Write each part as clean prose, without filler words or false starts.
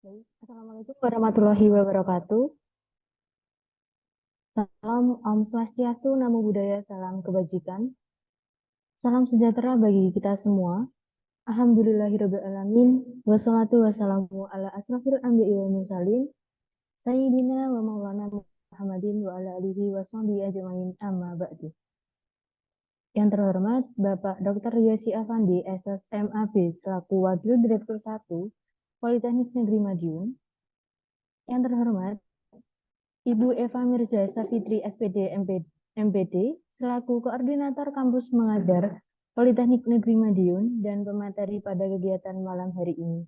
Baik. Assalamualaikum warahmatullahi wabarakatuh. Salam Om Swastiastu, Namo Buddhaya, salam kebajikan. Salam sejahtera bagi kita semua. Alhamdulillahirrabbilalamin. Wassalatu wassalamu ala asrafil anbiya'i wal mursalin. Sayyidina wa maulana Muhammadin wa ala alihi wa sahbihi ajmain amma ba'du. Yang terhormat Bapak Dr. Yosi Afandi, SSMAB, selaku Wakil Direktur 1 Politeknik Negeri Madiun. Yang terhormat Ibu Eva Mirza Safitri SPD MPD selaku Koordinator Kampus Mengajar Politeknik Negeri Madiun dan pemateri pada kegiatan malam hari ini.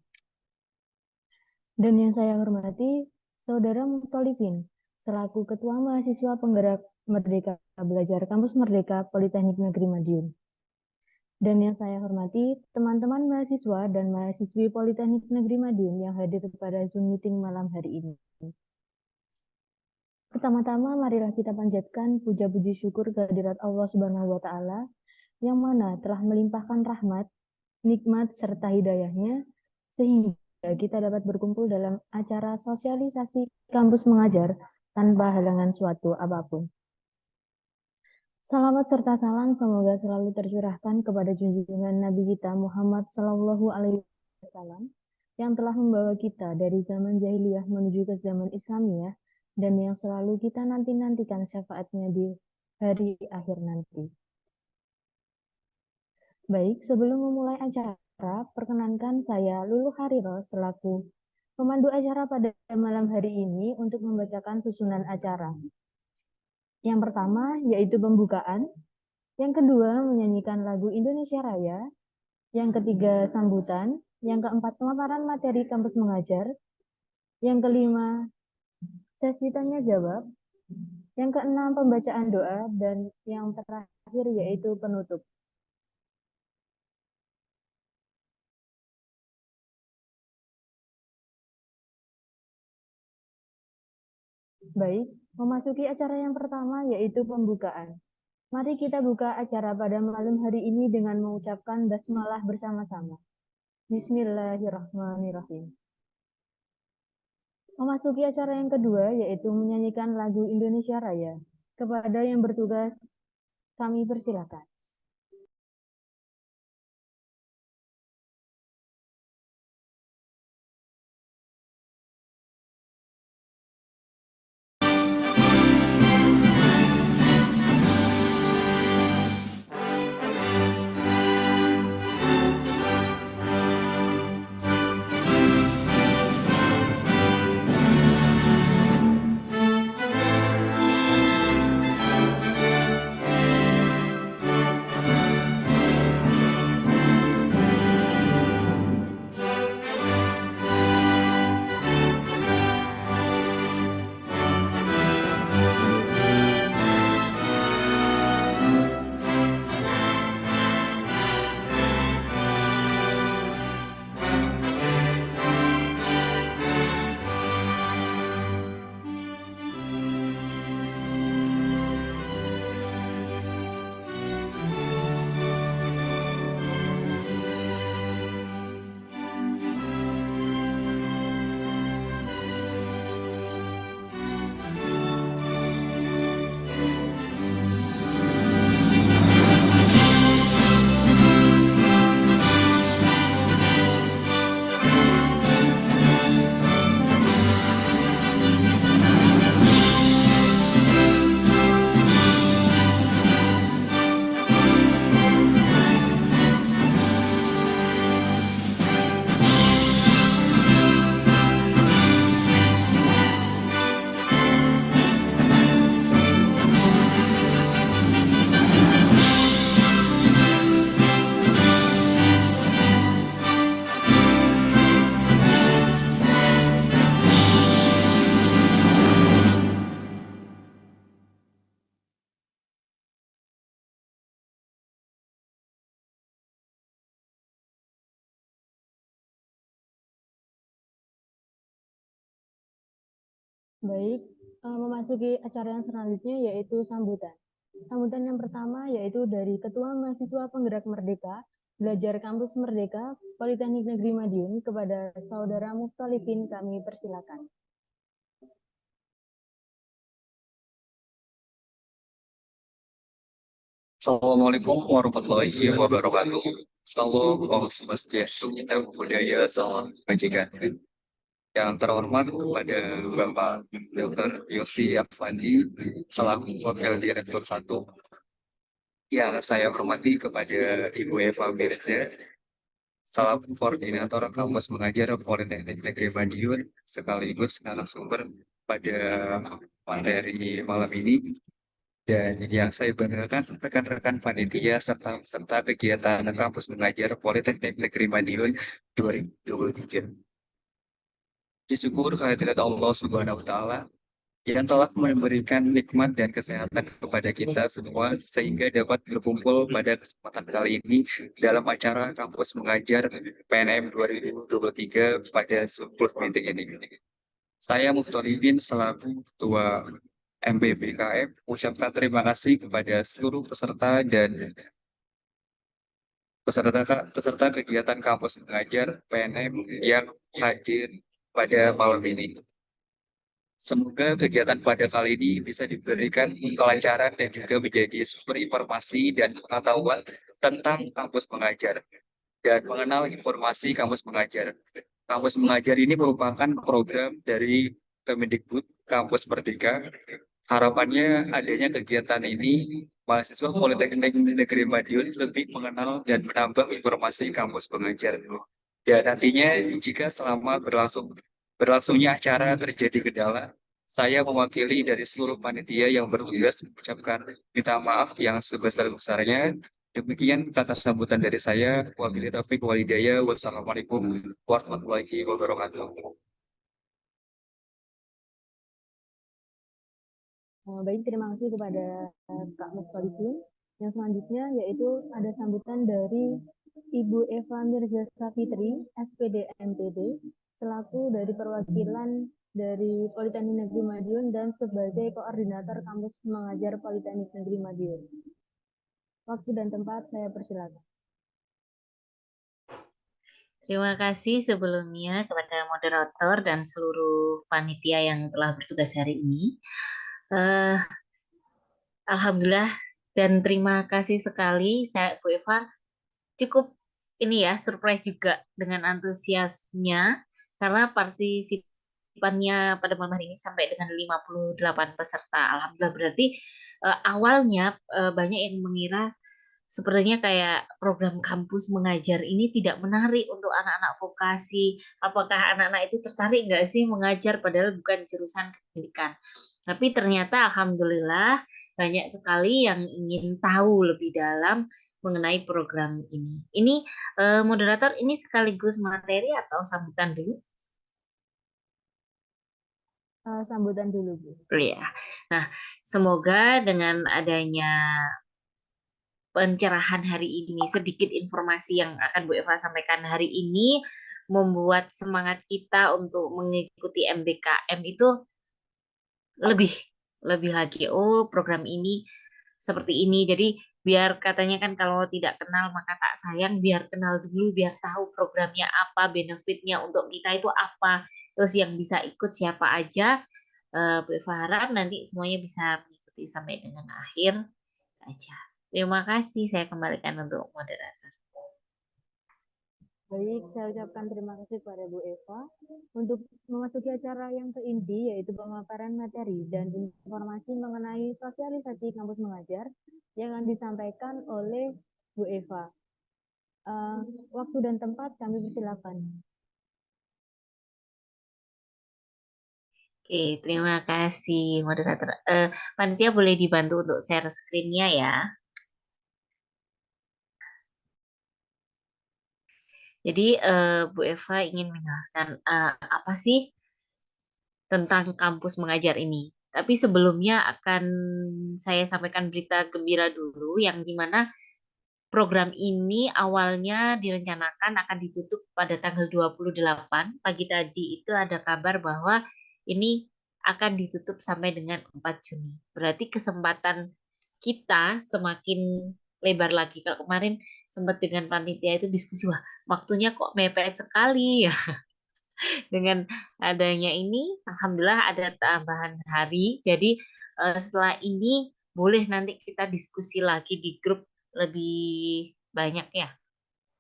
Dan yang saya hormati Saudara Mutolifin selaku Ketua Mahasiswa Penggerak Merdeka Belajar Kampus Merdeka Politeknik Negeri Madiun. Dan yang saya hormati teman-teman mahasiswa dan mahasiswi Politeknik Negeri Madiun yang hadir pada Zoom meeting malam hari ini. Pertama-tama, marilah kita panjatkan puja-puji syukur kehadirat Allah Subhanahu wa Ta'ala yang mana telah melimpahkan rahmat, nikmat, serta hidayahnya sehingga kita dapat berkumpul dalam acara sosialisasi kampus mengajar tanpa halangan suatu apapun. Salawat serta salam semoga selalu tercurahkan kepada junjungan Nabi kita Muhammad Sallallahu Alaihi Wasallam yang telah membawa kita dari zaman jahiliyah menuju ke zaman Islamiyah dan yang selalu kita nanti-nantikan syafaatnya di hari akhir nanti. Baik, sebelum memulai acara, perkenankan saya Lulu Hariro selaku pemandu acara pada malam hari ini untuk membacakan susunan acara. Yang pertama yaitu pembukaan, yang kedua menyanyikan lagu Indonesia Raya, yang ketiga sambutan, yang keempat pemaparan materi kampus mengajar, yang kelima sesi tanya jawab, yang keenam pembacaan doa, dan yang terakhir yaitu penutup. Baik, memasuki acara yang pertama yaitu pembukaan. Mari kita buka acara pada malam hari ini dengan mengucapkan basmalah bersama-sama. Bismillahirrahmanirrahim. Memasuki acara yang kedua yaitu menyanyikan lagu Indonesia Raya. Kepada yang bertugas, kami persilakan. Baik, memasuki acara yang selanjutnya yaitu sambutan. Sambutan yang pertama yaitu dari Ketua Mahasiswa Penggerak Merdeka Belajar Kampus Merdeka Politeknik Negeri Madiun kepada Saudara Muftolipin kami persilakan. Assalamualaikum warahmatullahi wabarakatuh. Salam Om Swastiastu, kita budaya salam kebajikan. Yang terhormat kepada Bapak Dr. Yosi Afandi selaku Wakil Direktur 1. Yang saya hormati kepada Ibu Eva Mirza selaku Koordinator Kampus Mengajar Politeknik Negeri Madiun sekaligus narasumber pada materi malam ini. Dan yang saya banggakan rekan-rekan panitia serta kegiatan kampus mengajar Politeknik Negeri Madiun 2023. Disyukur kehadirat Allah Subhanahu wa Ta'ala yang telah memberikan nikmat dan kesehatan kepada kita semua sehingga dapat berkumpul pada kesempatan kali ini dalam acara kampus mengajar PNM 2023 pada Subur meeting ini. Saya Muftolibin selaku Ketua MBBKM ucapkan terima kasih kepada seluruh peserta dan peserta kegiatan kampus mengajar PNM yang hadir pada malam ini. Semoga kegiatan pada kali ini bisa diberikan kelancaran dan juga menjadi sumber informasi dan pengetahuan tentang kampus mengajar dan mengenal informasi kampus mengajar. Kampus mengajar ini merupakan program dari Kemendikbud Kampus Merdeka. Harapannya adanya kegiatan ini, mahasiswa Politeknik Negeri Madiun lebih mengenal dan menambah informasi kampus pengajar. Dan nantinya jika selama berlangsungnya acara terjadi kendala, saya mewakili dari seluruh panitia yang bertugas mengucapkan minta maaf yang sebesar-besarnya. Demikian kata sambutan dari saya. Wabillahi taufiq wal hidayah. Wassalamualaikum warahmatullahi wabarakatuh. Baik, terima kasih kepada Kak Muftolipin. Yang selanjutnya yaitu ada sambutan dari Ibu Eva Mirza Safitri, SPD MPD, selaku dari perwakilan dari Politeknik Negeri Madiun dan sebagai koordinator kampus mengajar Politeknik Negeri Madiun. Waktu dan tempat saya persilakan. Terima kasih sebelumnya kepada moderator dan seluruh panitia yang telah bertugas hari ini. Eh, Alhamdulillah dan terima kasih sekali saya Bu Eva cukup ini ya surprise juga dengan antusiasnya karena partisipannya pada malam hari ini sampai dengan 58 peserta. Alhamdulillah berarti awalnya banyak yang mengira sepertinya kayak program kampus mengajar ini tidak menarik untuk anak-anak vokasi. Apakah anak-anak itu tertarik nggak sih mengajar padahal bukan jurusan pendidikan? Tapi ternyata alhamdulillah banyak sekali yang ingin tahu lebih dalam mengenai program ini. Ini moderator ini sekaligus materi atau sambutan dulu? Sambutan dulu, Bu. Ya. Nah, semoga dengan adanya pencerahan hari ini, sedikit informasi yang akan Bu Eva sampaikan hari ini membuat semangat kita untuk mengikuti MBKM itu lebih lebih lagi. Oh, program ini seperti ini. Jadi biar katanya kan kalau tidak kenal maka tak sayang, biar kenal dulu, biar tahu programnya apa, benefitnya untuk kita itu apa. Terus yang bisa ikut siapa aja. Bu Eva harap nanti semuanya bisa mengikuti sampai dengan akhir aja. Terima kasih, saya kembalikan untuk moderator. Baik, saya ucapkan terima kasih kepada Bu Eva untuk memasuki acara yang keinti yaitu pemaparan materi dan informasi mengenai sosialisasi kampus mengajar yang akan disampaikan oleh Bu Eva. Waktu dan tempat kami persilakan. Oke, terima kasih moderator. Panitia boleh dibantu untuk share screen-nya ya. Jadi Bu Eva ingin menjelaskan apa sih tentang kampus mengajar ini. Tapi sebelumnya akan saya sampaikan berita gembira dulu yang dimana program ini awalnya direncanakan akan ditutup pada tanggal 28. Pagi tadi itu ada kabar bahwa ini akan ditutup sampai dengan 4 Juni. Berarti kesempatan kita semakin lebar lagi. Kalau kemarin sempat dengan panitia itu diskusi, wah waktunya kok mepet sekali ya. Dengan adanya ini, alhamdulillah ada tambahan hari. Jadi setelah ini boleh nanti kita diskusi lagi di grup lebih banyak ya.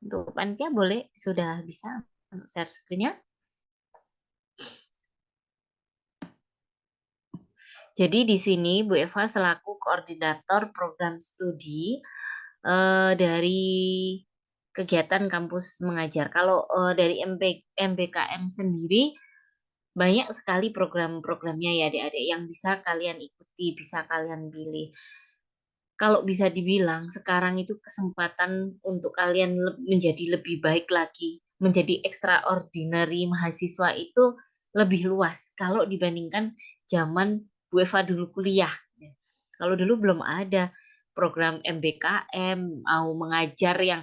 Untuk panitia boleh sudah bisa untuk share screen-nya. Jadi di sini Bu Eva selaku koordinator program studi dari kegiatan kampus mengajar. Kalau dari MBKM sendiri banyak sekali program-programnya ya adik-adik yang bisa kalian ikuti, bisa kalian pilih. Kalau bisa dibilang sekarang itu kesempatan untuk kalian menjadi lebih baik lagi, menjadi extraordinary mahasiswa itu lebih luas kalau dibandingkan zaman Bu Eva dulu kuliah. Kalau dulu belum ada program MBKM, mau mengajar yang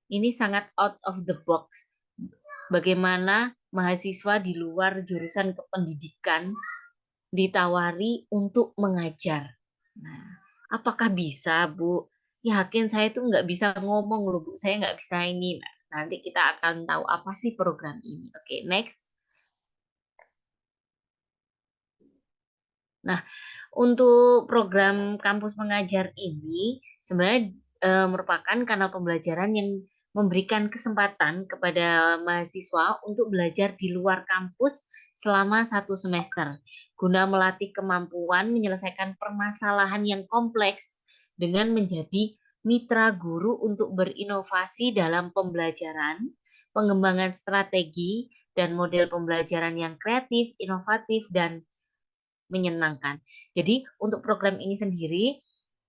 ini sangat out of the box. Bagaimana mahasiswa di luar jurusan kependidikan ditawari untuk mengajar. Nah, apakah bisa, Bu? Yakin saya tuh nggak bisa ngomong loh, Bu. Saya nggak bisa ini. Nah, nanti kita akan tahu apa sih program ini. Oke, next. Nah, untuk program kampus mengajar ini sebenarnya merupakan kanal pembelajaran yang memberikan kesempatan kepada mahasiswa untuk belajar di luar kampus selama 1 semester, guna melatih kemampuan menyelesaikan permasalahan yang kompleks dengan menjadi mitra guru untuk berinovasi dalam pembelajaran, pengembangan strategi, dan model pembelajaran yang kreatif, inovatif, dan menyenangkan. Jadi untuk program ini sendiri,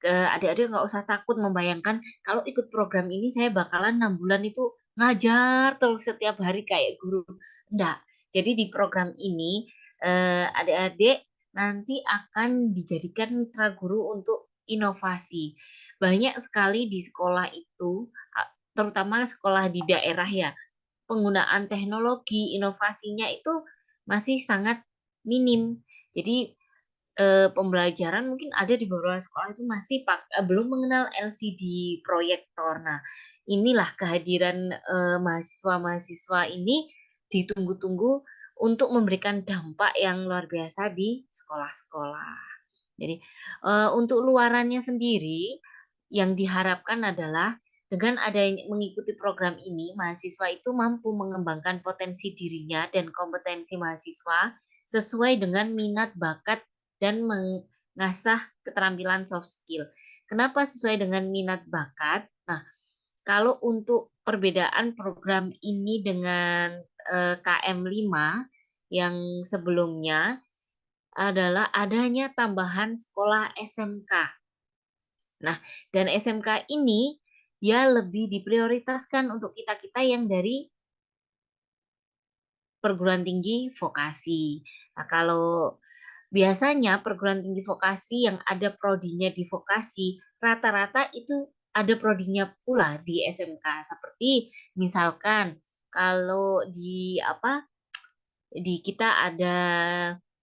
adik-adik nggak usah takut membayangkan kalau ikut program ini saya bakalan 6 bulan itu ngajar terus setiap hari kayak guru. Enggak. Jadi di program ini adik-adik nanti akan dijadikan mitra guru untuk inovasi. Banyak sekali di sekolah itu, terutama sekolah di daerah ya, penggunaan teknologi inovasinya itu masih sangat minim. Jadi pembelajaran mungkin ada di beberapa sekolah itu masih belum mengenal LCD proyektor. Nah, inilah kehadiran mahasiswa-mahasiswa ini ditunggu-tunggu untuk memberikan dampak yang luar biasa di sekolah-sekolah. Jadi untuk luarannya sendiri yang diharapkan adalah dengan adanya mengikuti program ini, mahasiswa itu mampu mengembangkan potensi dirinya dan kompetensi mahasiswa sesuai dengan minat, bakat, dan mengasah keterampilan soft skill. Kenapa sesuai dengan minat bakat? Nah, kalau untuk perbedaan program ini dengan KM5 yang sebelumnya adalah adanya tambahan sekolah SMK. Nah, dan SMK ini dia lebih diprioritaskan untuk kita-kita yang dari perguruan tinggi vokasi. Nah, kalau biasanya perguruan tinggi vokasi yang ada prodinya di vokasi, rata-rata itu ada prodinya pula di SMK. Seperti misalkan kalau di kita ada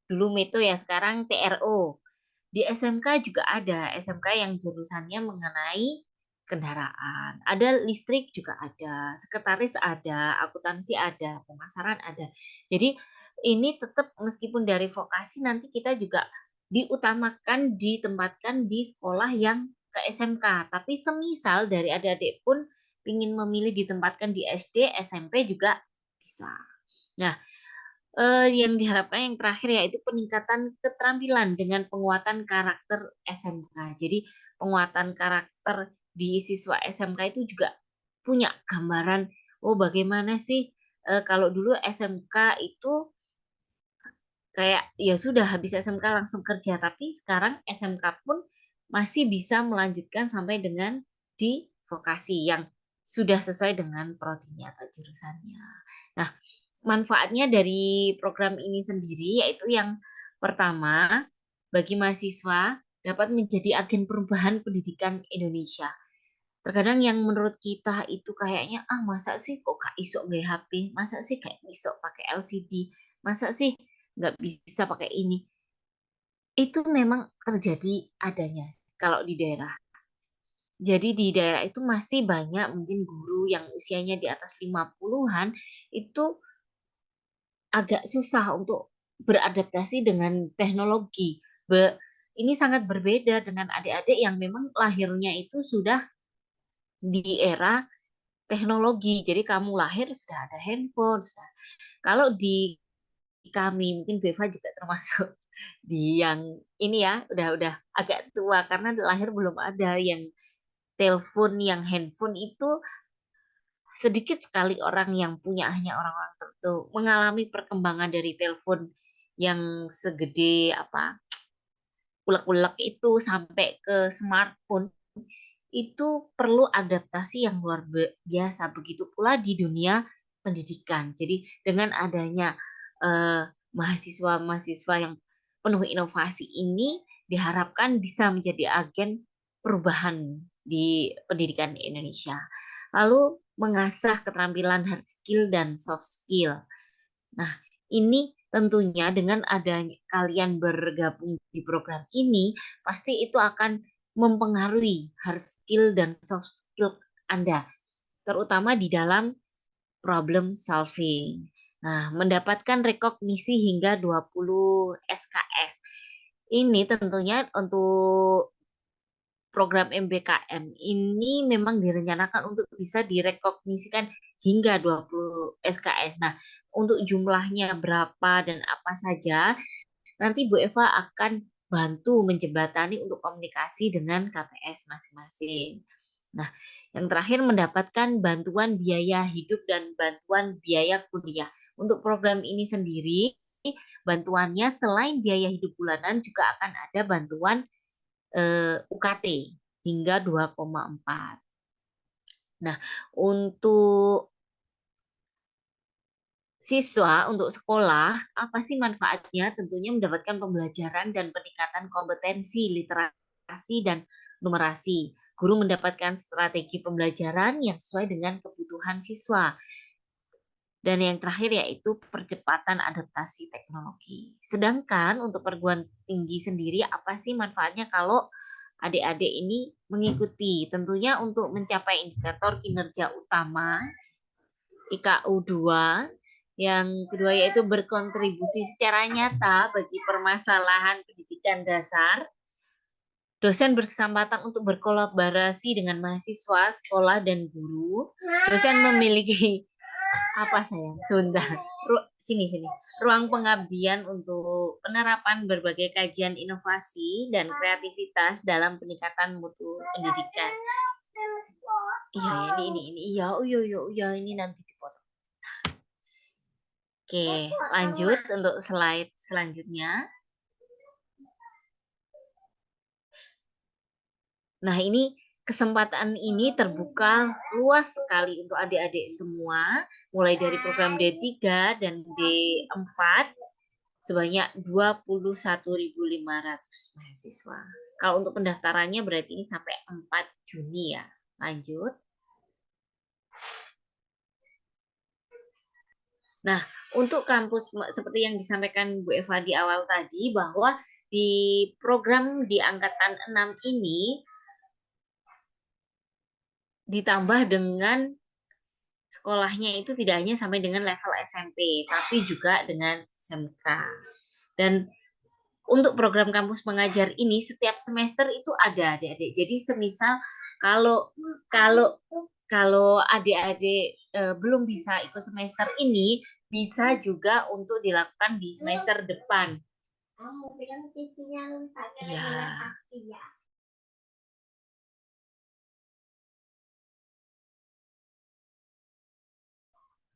dulu Meto ya, sekarang TRO. Di SMK juga ada SMK yang jurusannya mengenai kendaraan. Ada listrik juga ada, sekretaris ada, akuntansi ada, pemasaran ada. Jadi ini tetap meskipun dari vokasi nanti kita juga diutamakan ditempatkan di sekolah yang ke SMK. Tapi semisal dari adik-adik pun ingin memilih ditempatkan di SD, SMP juga bisa. Nah, yang diharapkan yang terakhir yaitu peningkatan keterampilan dengan penguatan karakter SMK. Jadi penguatan karakter di siswa SMK itu juga punya gambaran, oh bagaimana sih kalau dulu SMK itu kayak ya sudah habis SMK langsung kerja, tapi sekarang SMK pun masih bisa melanjutkan sampai dengan di vokasi yang sudah sesuai dengan prodinya atau jurusannya. Nah, manfaatnya dari program ini sendiri yaitu yang pertama, bagi mahasiswa dapat menjadi agen perubahan pendidikan Indonesia. Terkadang yang menurut kita itu kayaknya masa sih kok gak iso nggak HP, masa sih kayak iso pakai LCD, masa sih nggak bisa pakai ini. Itu memang terjadi adanya kalau di daerah. Jadi di daerah itu masih banyak mungkin guru yang usianya di atas 50-an itu agak susah untuk beradaptasi dengan teknologi. Ini sangat berbeda dengan adik-adik yang memang lahirnya itu sudah di era teknologi. Jadi kamu lahir sudah ada handphone, sudah. Kalau di kami mungkin Beva juga termasuk di yang ini ya udah agak tua karena lahir belum ada yang telepon, yang handphone itu sedikit sekali orang yang punya, hanya orang-orang tertentu mengalami perkembangan dari telepon yang segede apa ulek-ulek itu sampai ke smartphone itu perlu adaptasi yang luar biasa. Begitu pula di dunia pendidikan. Jadi dengan adanya mahasiswa-mahasiswa yang penuh inovasi ini diharapkan bisa menjadi agen perubahan di pendidikan Indonesia. Lalu mengasah keterampilan hard skill dan soft skill. Nah, ini tentunya dengan adanya kalian bergabung di program ini, pasti itu akan mempengaruhi hard skill dan soft skill Anda, terutama di dalam problem solving. Nah, mendapatkan rekognisi hingga 20 SKS. Ini tentunya untuk program MBKM ini memang direncanakan untuk bisa direkognisikan hingga 20 SKS. Nah, untuk jumlahnya berapa dan apa saja, nanti Bu Eva akan bantu menjembatani untuk komunikasi dengan KPS masing-masing. Nah, yang terakhir mendapatkan bantuan biaya hidup dan bantuan biaya kuliah. Untuk program ini sendiri, bantuannya selain biaya hidup bulanan juga akan ada bantuan UKT hingga 2,4. Nah, untuk siswa, untuk sekolah, apa sih manfaatnya? Tentunya mendapatkan pembelajaran dan peningkatan kompetensi literasi dan numerasi. Guru mendapatkan strategi pembelajaran yang sesuai dengan kebutuhan siswa. Dan yang terakhir yaitu percepatan adaptasi teknologi. Sedangkan untuk perguruan tinggi sendiri, apa sih manfaatnya kalau adik-adik ini mengikuti? Tentunya untuk mencapai indikator kinerja utama IKU 2, yang kedua yaitu berkontribusi secara nyata bagi permasalahan pendidikan dasar. Dosen berkesempatan untuk berkolaborasi dengan mahasiswa, sekolah, dan guru. Dosen memiliki apa sayang? Sebentar. Sini. Ruang pengabdian untuk penerapan berbagai kajian inovasi dan kreativitas dalam peningkatan mutu pendidikan. Iya, ini. Iya, iya, ini nanti dipotong. Oke, lanjut untuk slide selanjutnya. Nah, ini kesempatan ini terbuka luas sekali untuk adik-adik semua, mulai dari program D3 dan D4 sebanyak 21.500 mahasiswa. Kalau untuk pendaftarannya berarti ini sampai 4 Juni ya. Lanjut. Nah, untuk kampus seperti yang disampaikan Bu Eva di awal tadi bahwa di program di angkatan 6 ini ditambah dengan sekolahnya itu tidak hanya sampai dengan level SMP, tapi juga dengan SMK. Dan untuk program kampus mengajar ini setiap semester itu ada adik-adik. Jadi semisal kalau kalau kalau adik-adik belum bisa ikut semester ini, bisa juga untuk dilakukan di semester depan. Ya.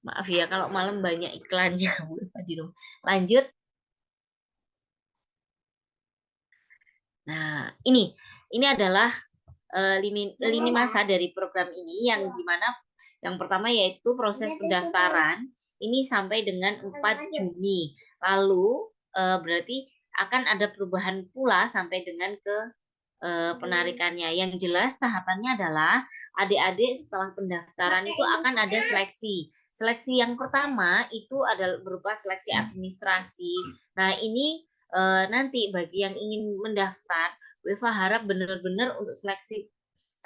Maaf ya kalau malam banyak iklannya. Lanjut. Nah, ini adalah lini masa dari program ini yang dimana yang pertama yaitu proses pendaftaran ini sampai dengan 4 Juni. Lalu berarti akan ada perubahan pula sampai dengan ke penarikannya. Yang jelas tahapannya adalah adik-adik setelah pendaftaran itu akan ada seleksi. Seleksi yang pertama itu adalah berupa seleksi administrasi. Nah, ini nanti bagi yang ingin mendaftar, Bu Eva harap benar-benar untuk seleksi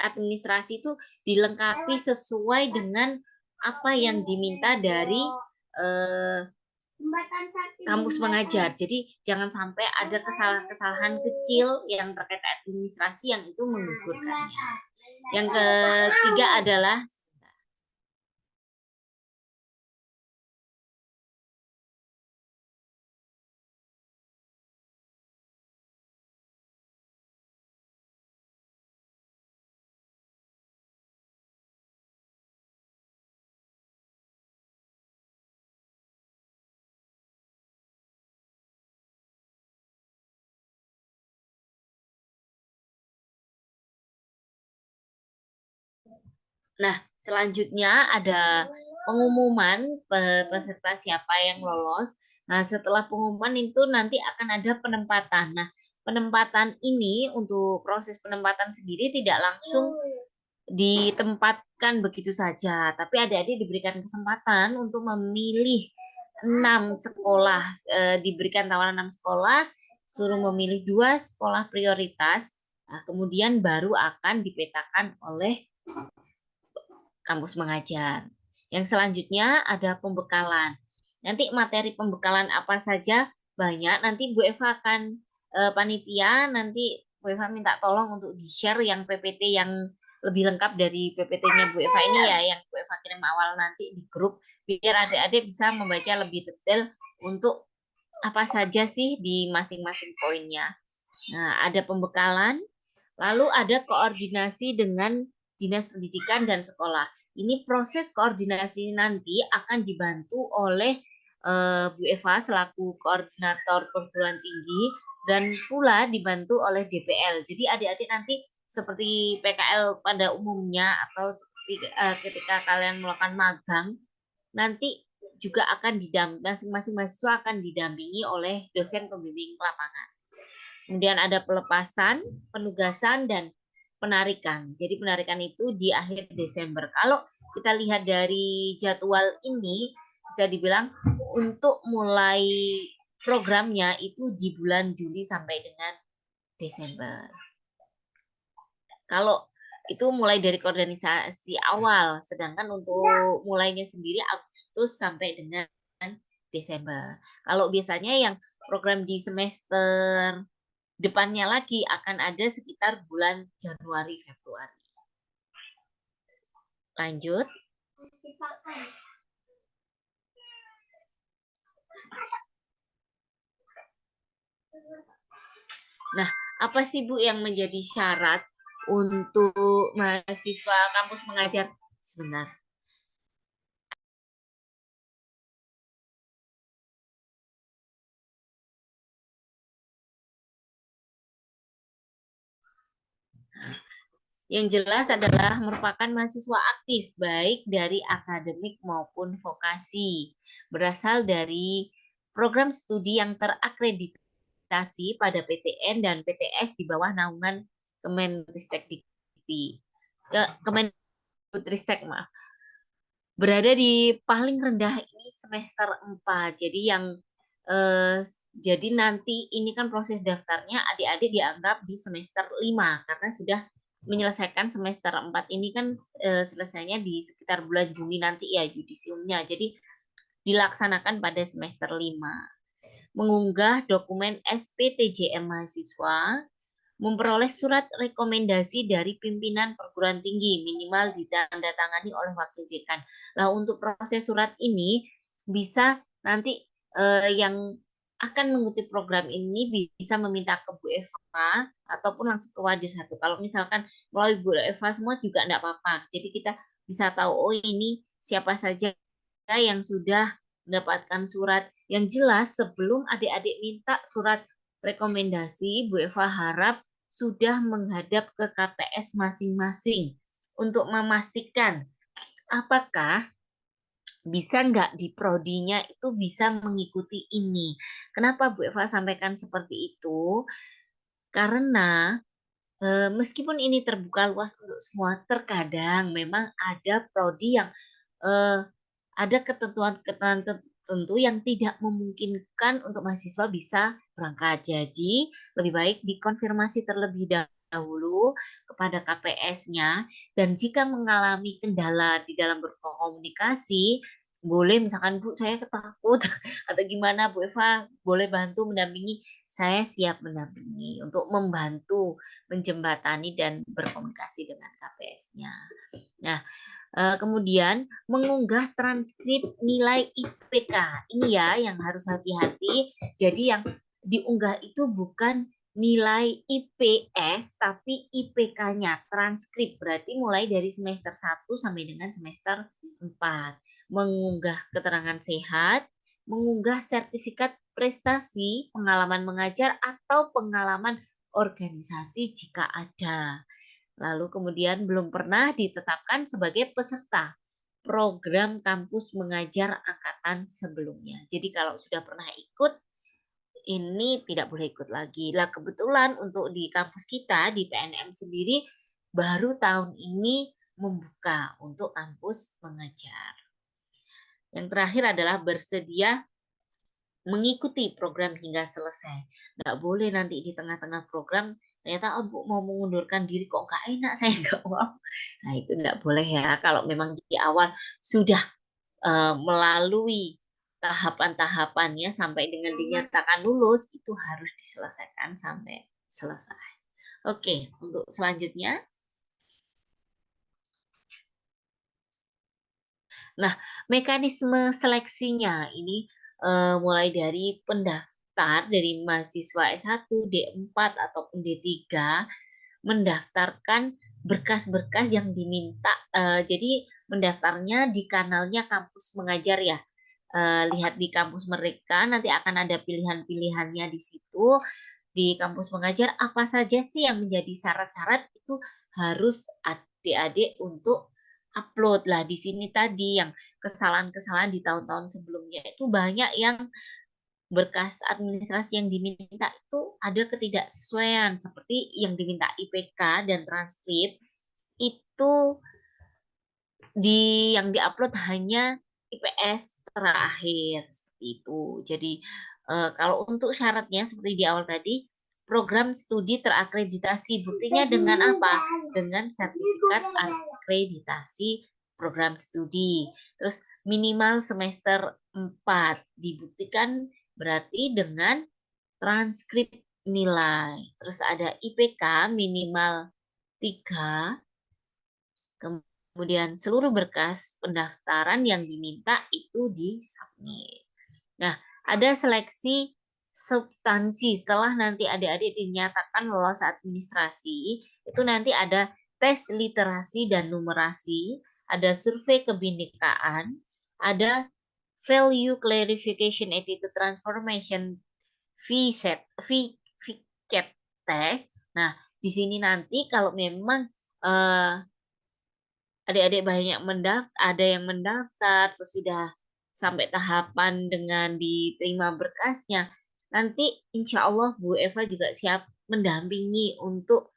administrasi itu dilengkapi sesuai dengan apa yang diminta dari kampus mengajar. Jadi jangan sampai ada kesalahan-kesalahan kecil yang terkait administrasi yang itu menggugurkannya. Yang ketiga adalah Nah, selanjutnya ada pengumuman peserta siapa yang lolos. Nah, setelah pengumuman itu nanti akan ada penempatan. Nah, penempatan ini untuk proses penempatan sendiri tidak langsung ditempatkan begitu saja, tapi adik-adik diberikan kesempatan untuk memilih 6 sekolah, diberikan tawaran 6 sekolah, suruh memilih 2 sekolah prioritas, nah, kemudian baru akan dipetakan oleh kampus mengajar. Yang selanjutnya ada pembekalan. Nanti materi pembekalan apa saja banyak. Nanti Bu Eva akan panitia. Nanti Bu Eva minta tolong untuk di-share yang PPT yang lebih lengkap dari PPT-nya Bu Eva ini ya, yang Bu Eva kirim awal nanti di grup, biar adik-adik bisa membaca lebih detail untuk apa saja sih di masing-masing poinnya. Nah, ada pembekalan, lalu ada koordinasi dengan Dinas Pendidikan dan Sekolah. Ini proses koordinasi nanti akan dibantu oleh Bu Eva selaku koordinator perguruan tinggi dan pula dibantu oleh DPL. Jadi adik-adik nanti seperti PKL pada umumnya atau seperti ketika kalian melakukan magang, nanti juga akan didampingi, masing-masing mahasiswa akan didampingi oleh dosen pembimbing lapangan. Kemudian ada pelepasan, penugasan, dan penarikan. Jadi penarikan itu di akhir Desember. Kalau kita lihat dari jadwal ini, bisa dibilang untuk mulai programnya itu di bulan Juli sampai dengan Desember. Kalau itu mulai dari koordinasi awal, sedangkan untuk mulainya sendiri Agustus sampai dengan Desember. Kalau biasanya yang program di semester depannya lagi akan ada sekitar bulan Januari Februari. Lanjut. Nah, apa sih Bu yang menjadi syarat untuk mahasiswa kampus mengajar? Sebentar. Yang jelas adalah merupakan mahasiswa aktif, baik dari akademik maupun vokasi, berasal dari program studi yang terakreditasi pada PTN dan PTS di bawah naungan Kemendikbudristek, maaf. Berada di paling rendah ini semester 4. Jadi yang jadi nanti ini kan proses daftarnya adik-adik dianggap di semester 5 karena sudah menyelesaikan semester 4 ini kan selesainya di sekitar bulan Juni nanti ya yudisiumnya. Jadi dilaksanakan pada semester 5. Mengunggah dokumen SPTJM mahasiswa, memperoleh surat rekomendasi dari pimpinan perguruan tinggi minimal ditandatangani oleh wakil dekan. Nah, untuk proses surat ini bisa nanti yang akan mengikuti program ini bisa meminta ke Bu Eva ataupun langsung ke Wadir 1. Kalau misalkan melalui Bu Eva semua juga enggak apa-apa. Jadi kita bisa tahu, oh ini siapa saja yang sudah mendapatkan surat. Yang jelas sebelum adik-adik minta surat rekomendasi, Bu Eva harap sudah menghadap ke KTS masing-masing untuk memastikan apakah bisa nggak di prodinya itu bisa mengikuti ini. Kenapa Bu Eva sampaikan seperti itu? Karena meskipun ini terbuka luas untuk semua, terkadang memang ada prodi yang ada ketentuan-ketentuan tertentu yang tidak memungkinkan untuk mahasiswa bisa berangkat. Jadi lebih baik dikonfirmasi terlebih dahulu dahulu kepada KPS-nya, dan jika mengalami kendala di dalam berkomunikasi, boleh misalkan Bu saya ketakut atau gimana Bu Eva boleh bantu mendampingi, saya siap mendampingi untuk membantu menjembatani dan berkomunikasi dengan KPS-nya. Nah, kemudian mengunggah transkrip nilai IPK. Ini ya yang harus hati-hati. Jadi yang diunggah itu bukan nilai IPS tapi IPK-nya, transkrip. Berarti mulai dari semester 1 sampai dengan semester 4. Mengunggah keterangan sehat, mengunggah sertifikat prestasi, pengalaman mengajar atau pengalaman organisasi jika ada. Lalu kemudian belum pernah ditetapkan sebagai peserta program kampus mengajar angkatan sebelumnya. Jadi kalau sudah pernah ikut, ini tidak boleh ikut lagi. Lah kebetulan untuk di kampus kita, di PNM sendiri, baru tahun ini membuka untuk kampus mengajar. Yang terakhir adalah bersedia mengikuti program hingga selesai. Nggak boleh nanti di tengah-tengah program ternyata oh, Bu mau mengundurkan diri kok nggak enak saya nggak mau. Nah itu nggak boleh ya. Kalau memang di awal sudah melalui tahapan-tahapannya sampai dengan dinyatakan lulus itu harus diselesaikan sampai selesai. Oke, untuk selanjutnya. Nah, mekanisme seleksinya ini mulai dari pendaftar dari mahasiswa S1, D4 ataupun D3 mendaftarkan berkas-berkas yang diminta. Jadi mendaftarnya di kanalnya kampus mengajar ya. Lihat di kampus mereka nanti akan ada pilihan-pilihannya di situ. Di kampus mengajar apa saja sih yang menjadi syarat-syarat itu harus adik-adik untuk upload lah. Di sini tadi yang kesalahan-kesalahan di tahun-tahun sebelumnya itu banyak yang berkas administrasi yang diminta itu ada ketidaksesuaian seperti yang diminta IPK dan transkrip itu yang diupload hanya IPS terakhir seperti itu. Jadi kalau untuk syaratnya seperti di awal tadi program studi terakreditasi buktinya dengan apa? Dengan sertifikat akreditasi program studi. Terus minimal semester 4 dibuktikan berarti dengan transkrip nilai. Terus ada IPK minimal 3. Kemudian seluruh berkas pendaftaran yang diminta itu di-submit. Nah, ada seleksi substansi setelah nanti adik-adik dinyatakan lolos administrasi, itu nanti ada tes literasi dan numerasi, ada survei kebinekaan, ada value clarification attitude transformation VCAT test. Nah, di sini nanti kalau memang adik-adik banyak ada yang mendaftar, terus sudah sampai tahapan dengan diterima berkasnya, nanti insya Allah Bu Eva juga siap mendampingi untuk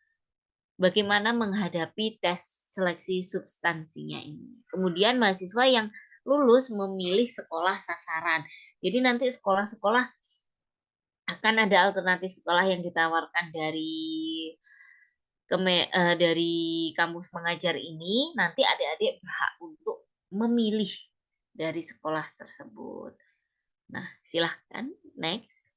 bagaimana menghadapi tes seleksi substansinya ini. Kemudian mahasiswa yang lulus memilih sekolah sasaran. Jadi nanti sekolah-sekolah akan ada alternatif sekolah yang ditawarkan dari kampus mengajar ini, nanti adik-adik berhak untuk memilih dari sekolah tersebut. Nah, silahkan next.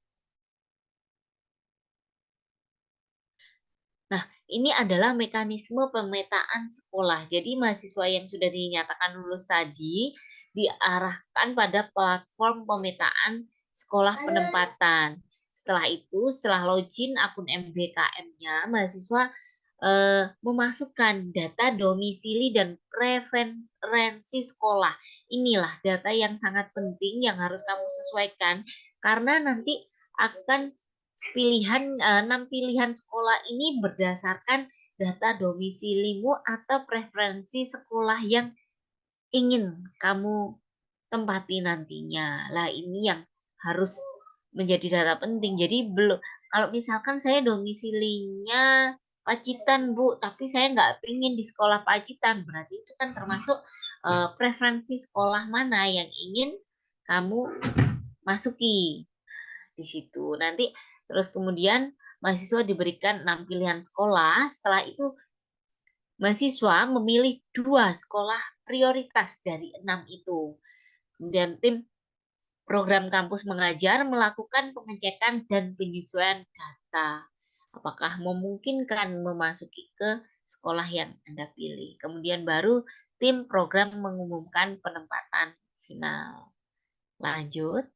Nah, ini adalah mekanisme pemetaan sekolah. Jadi mahasiswa yang sudah dinyatakan lulus tadi diarahkan pada platform pemetaan sekolah penempatan. Setelah itu, setelah login akun MBKM-nya, mahasiswa memasukkan data domisili dan preferensi sekolah. Inilah data yang sangat penting yang harus kamu sesuaikan karena nanti akan 6 pilihan sekolah ini berdasarkan data domisilimu atau preferensi sekolah yang ingin kamu tempati nantinya. Lah ini yang harus menjadi data penting. Jadi belum, kalau misalkan saya domisilinya Pacitan Bu, tapi saya nggak pingin di sekolah Pacitan, berarti itu kan termasuk preferensi sekolah mana yang ingin kamu masuki di situ. Nanti terus kemudian mahasiswa diberikan 6 pilihan sekolah. Setelah itu mahasiswa memilih 2 sekolah prioritas dari 6 itu. Kemudian tim program kampus mengajar melakukan pengecekan dan penyesuaian data. Apakah memungkinkan memasuki ke sekolah yang Anda pilih. Kemudian baru tim program mengumumkan penempatan final. Lanjut.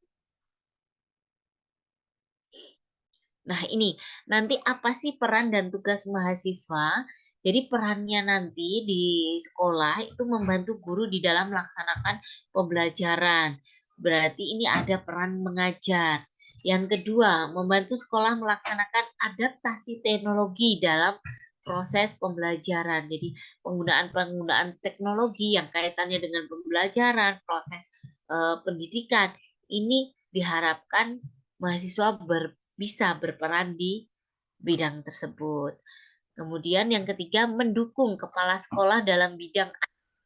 Nah, ini nanti apa sih peran dan tugas mahasiswa? Jadi perannya nanti di sekolah itu membantu guru di dalam melaksanakan pembelajaran. Berarti ini ada peran mengajar. Yang kedua, membantu sekolah melaksanakan adaptasi teknologi dalam proses pembelajaran. Jadi penggunaan teknologi yang kaitannya dengan pembelajaran, proses pendidikan, ini diharapkan mahasiswa bisa berperan di bidang tersebut. Kemudian yang ketiga, mendukung kepala sekolah dalam bidang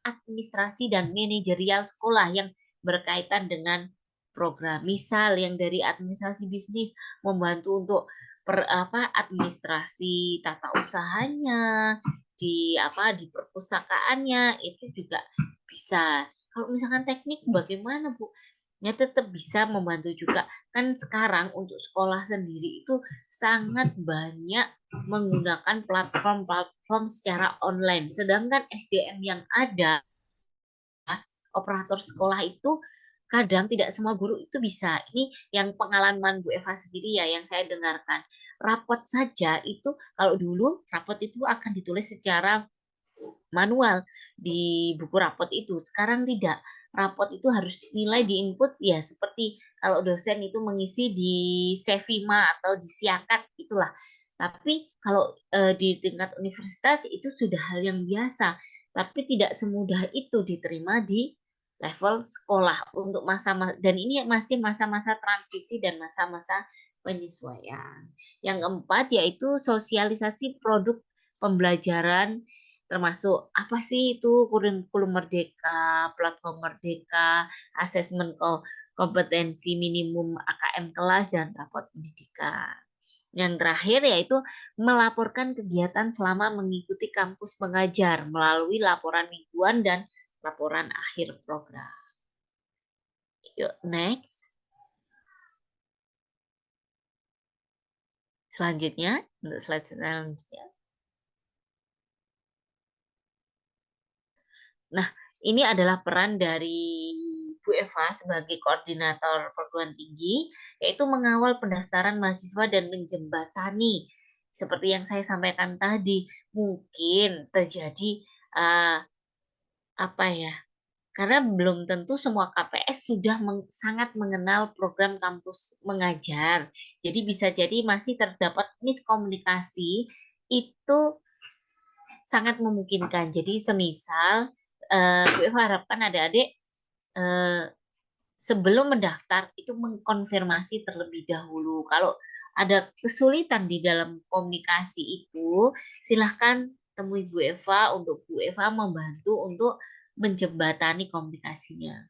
administrasi dan manajerial sekolah yang berkaitan dengan program. Misal yang dari administrasi bisnis membantu untuk administrasi tata usahanya, di perpustakaannya itu juga bisa. Kalau misalkan teknik bagaimana, Bu? Ya tetap bisa membantu juga. Kan sekarang untuk sekolah sendiri itu sangat banyak menggunakan platform-platform secara online. Sedangkan SDM yang ada, operator sekolah itu kadang tidak semua guru itu bisa. Ini yang pengalaman Bu Eva sendiri ya, yang saya dengarkan. Rapot saja itu, kalau dulu rapot itu akan ditulis secara manual di buku rapot itu. Sekarang tidak. Rapot itu harus nilai diinput ya seperti kalau dosen itu mengisi di Sevima atau di Siakat itulah. Tapi kalau di tingkat universitas itu sudah hal yang biasa. Tapi tidak semudah itu diterima di level sekolah untuk masa-masa, dan ini masih masa-masa transisi dan masa-masa penyesuaian. Yang keempat yaitu sosialisasi produk pembelajaran, termasuk apa sih itu kurikulum merdeka, platform merdeka, asesmen kompetensi minimum AKM kelas, dan rapot pendidikan. Yang terakhir yaitu melaporkan kegiatan selama mengikuti kampus mengajar melalui laporan mingguan dan laporan akhir program. Yuk, next. Selanjutnya, untuk slide selanjutnya. Nah, ini adalah peran dari Bu Eva sebagai koordinator perguruan tinggi, yaitu mengawal pendaftaran mahasiswa dan menjembatani. Seperti yang saya sampaikan tadi, mungkin terjadi apa ya? Karena belum tentu semua KPS sudah sangat mengenal program kampus mengajar. Jadi bisa jadi masih terdapat miskomunikasi, itu sangat memungkinkan. Jadi semisal Bu Eva harapkan adik-adik sebelum mendaftar itu mengkonfirmasi terlebih dahulu. Kalau ada kesulitan di dalam komunikasi itu, silahkan temui Bu Eva untuk Bu Eva membantu untuk menjembatani komunikasinya.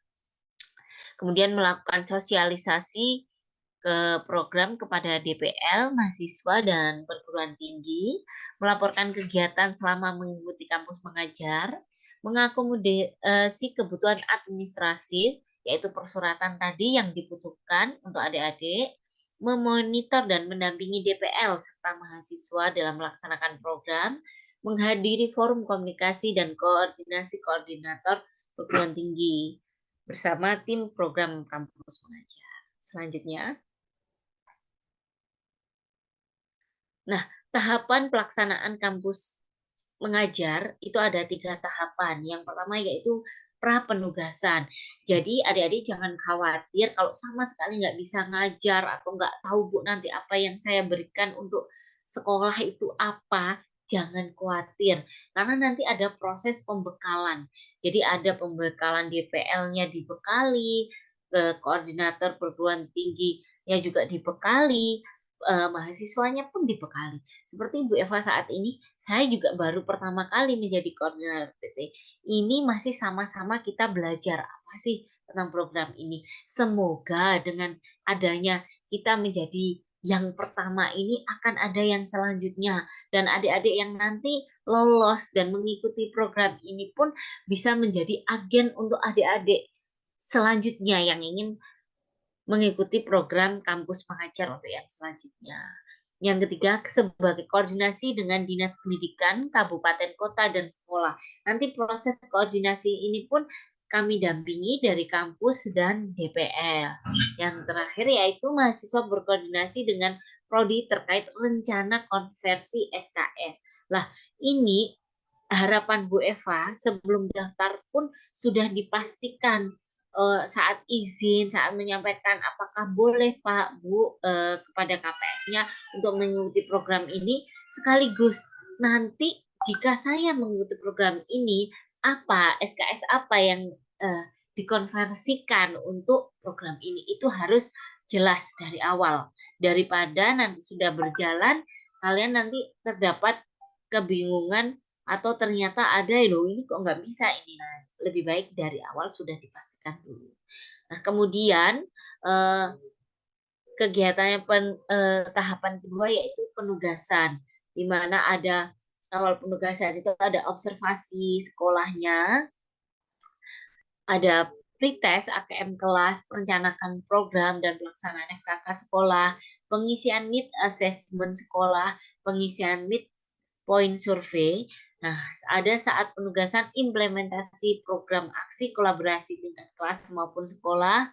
Kemudian melakukan sosialisasi ke program kepada DPL, mahasiswa, dan perguruan tinggi, melaporkan kegiatan selama mengikuti kampus mengajar, mengakomodasi kebutuhan administrasi, yaitu persuratan tadi yang dibutuhkan untuk adik-adik, memonitor dan mendampingi DPL serta mahasiswa dalam melaksanakan program, menghadiri forum komunikasi dan koordinasi koordinator perguruan tinggi bersama tim program kampus mengajar. Selanjutnya, nah, tahapan pelaksanaan kampus mengajar itu ada 3 tahapan. Yang pertama yaitu pra penugasan. Jadi adik-adik jangan khawatir kalau sama sekali nggak bisa ngajar atau nggak tahu Bu nanti apa yang saya berikan untuk sekolah itu apa. Jangan khawatir, karena nanti ada proses pembekalan. Jadi ada pembekalan DPL-nya dibekali, koordinator perguruan tinggi ya juga dibekali, mahasiswanya pun dibekali. Seperti Bu Eva saat ini, saya juga baru pertama kali menjadi koordinator PT. Ini masih sama-sama kita belajar apa sih tentang program ini. Semoga dengan adanya kita menjadi yang pertama ini akan ada yang selanjutnya, dan adik-adik yang nanti lolos dan mengikuti program ini pun bisa menjadi agen untuk adik-adik selanjutnya yang ingin mengikuti program kampus pengajar untuk yang selanjutnya. Yang ketiga, sebagai koordinasi dengan Dinas Pendidikan, Kabupaten, Kota, dan Sekolah. Nanti proses koordinasi ini pun kami dampingi dari kampus dan DPL. Yang terakhir yaitu mahasiswa berkoordinasi dengan prodi terkait rencana konversi SKS. Lah, ini harapan Bu Eva sebelum daftar pun sudah dipastikan saat izin, saat menyampaikan apakah boleh Pak Bu kepada KPS-nya untuk mengikuti program ini, sekaligus nanti jika saya mengikuti program ini, apa SKS apa yang dikonversikan untuk program ini, itu harus jelas dari awal, daripada nanti sudah berjalan kalian nanti terdapat kebingungan atau ternyata ada loh ini kok nggak bisa ini. Nah, lebih baik dari awal sudah dipastikan dulu. Nah, kemudian kegiatannya tahapan kedua yaitu penugasan, di mana ada awal penugasan itu ada observasi sekolahnya, ada pretest AKM kelas, perencanaan program dan pelaksanaan FKK sekolah, pengisian need assessment sekolah, pengisian need point survei. Nah, ada saat penugasan implementasi program aksi kolaborasi tingkat kelas maupun sekolah,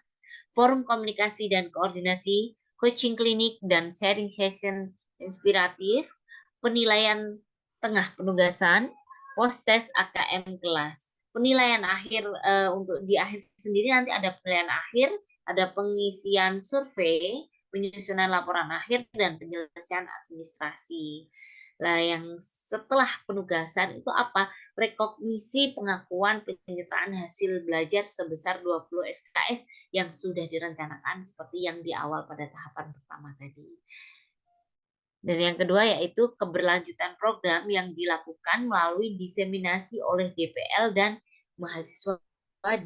forum komunikasi dan koordinasi, coaching klinik dan sharing session inspiratif, penilaian tengah penugasan, post test AKM kelas. Penilaian akhir untuk di akhir sendiri nanti ada penilaian akhir, ada pengisian survei, penyusunan laporan akhir dan penyelesaian administrasi. Nah, yang setelah penugasan itu apa? Rekognisi pengakuan penyertaan hasil belajar sebesar 20 SKS yang sudah direncanakan seperti yang di awal pada tahapan pertama tadi. Dan yang kedua yaitu keberlanjutan program yang dilakukan melalui diseminasi oleh DPL dan mahasiswa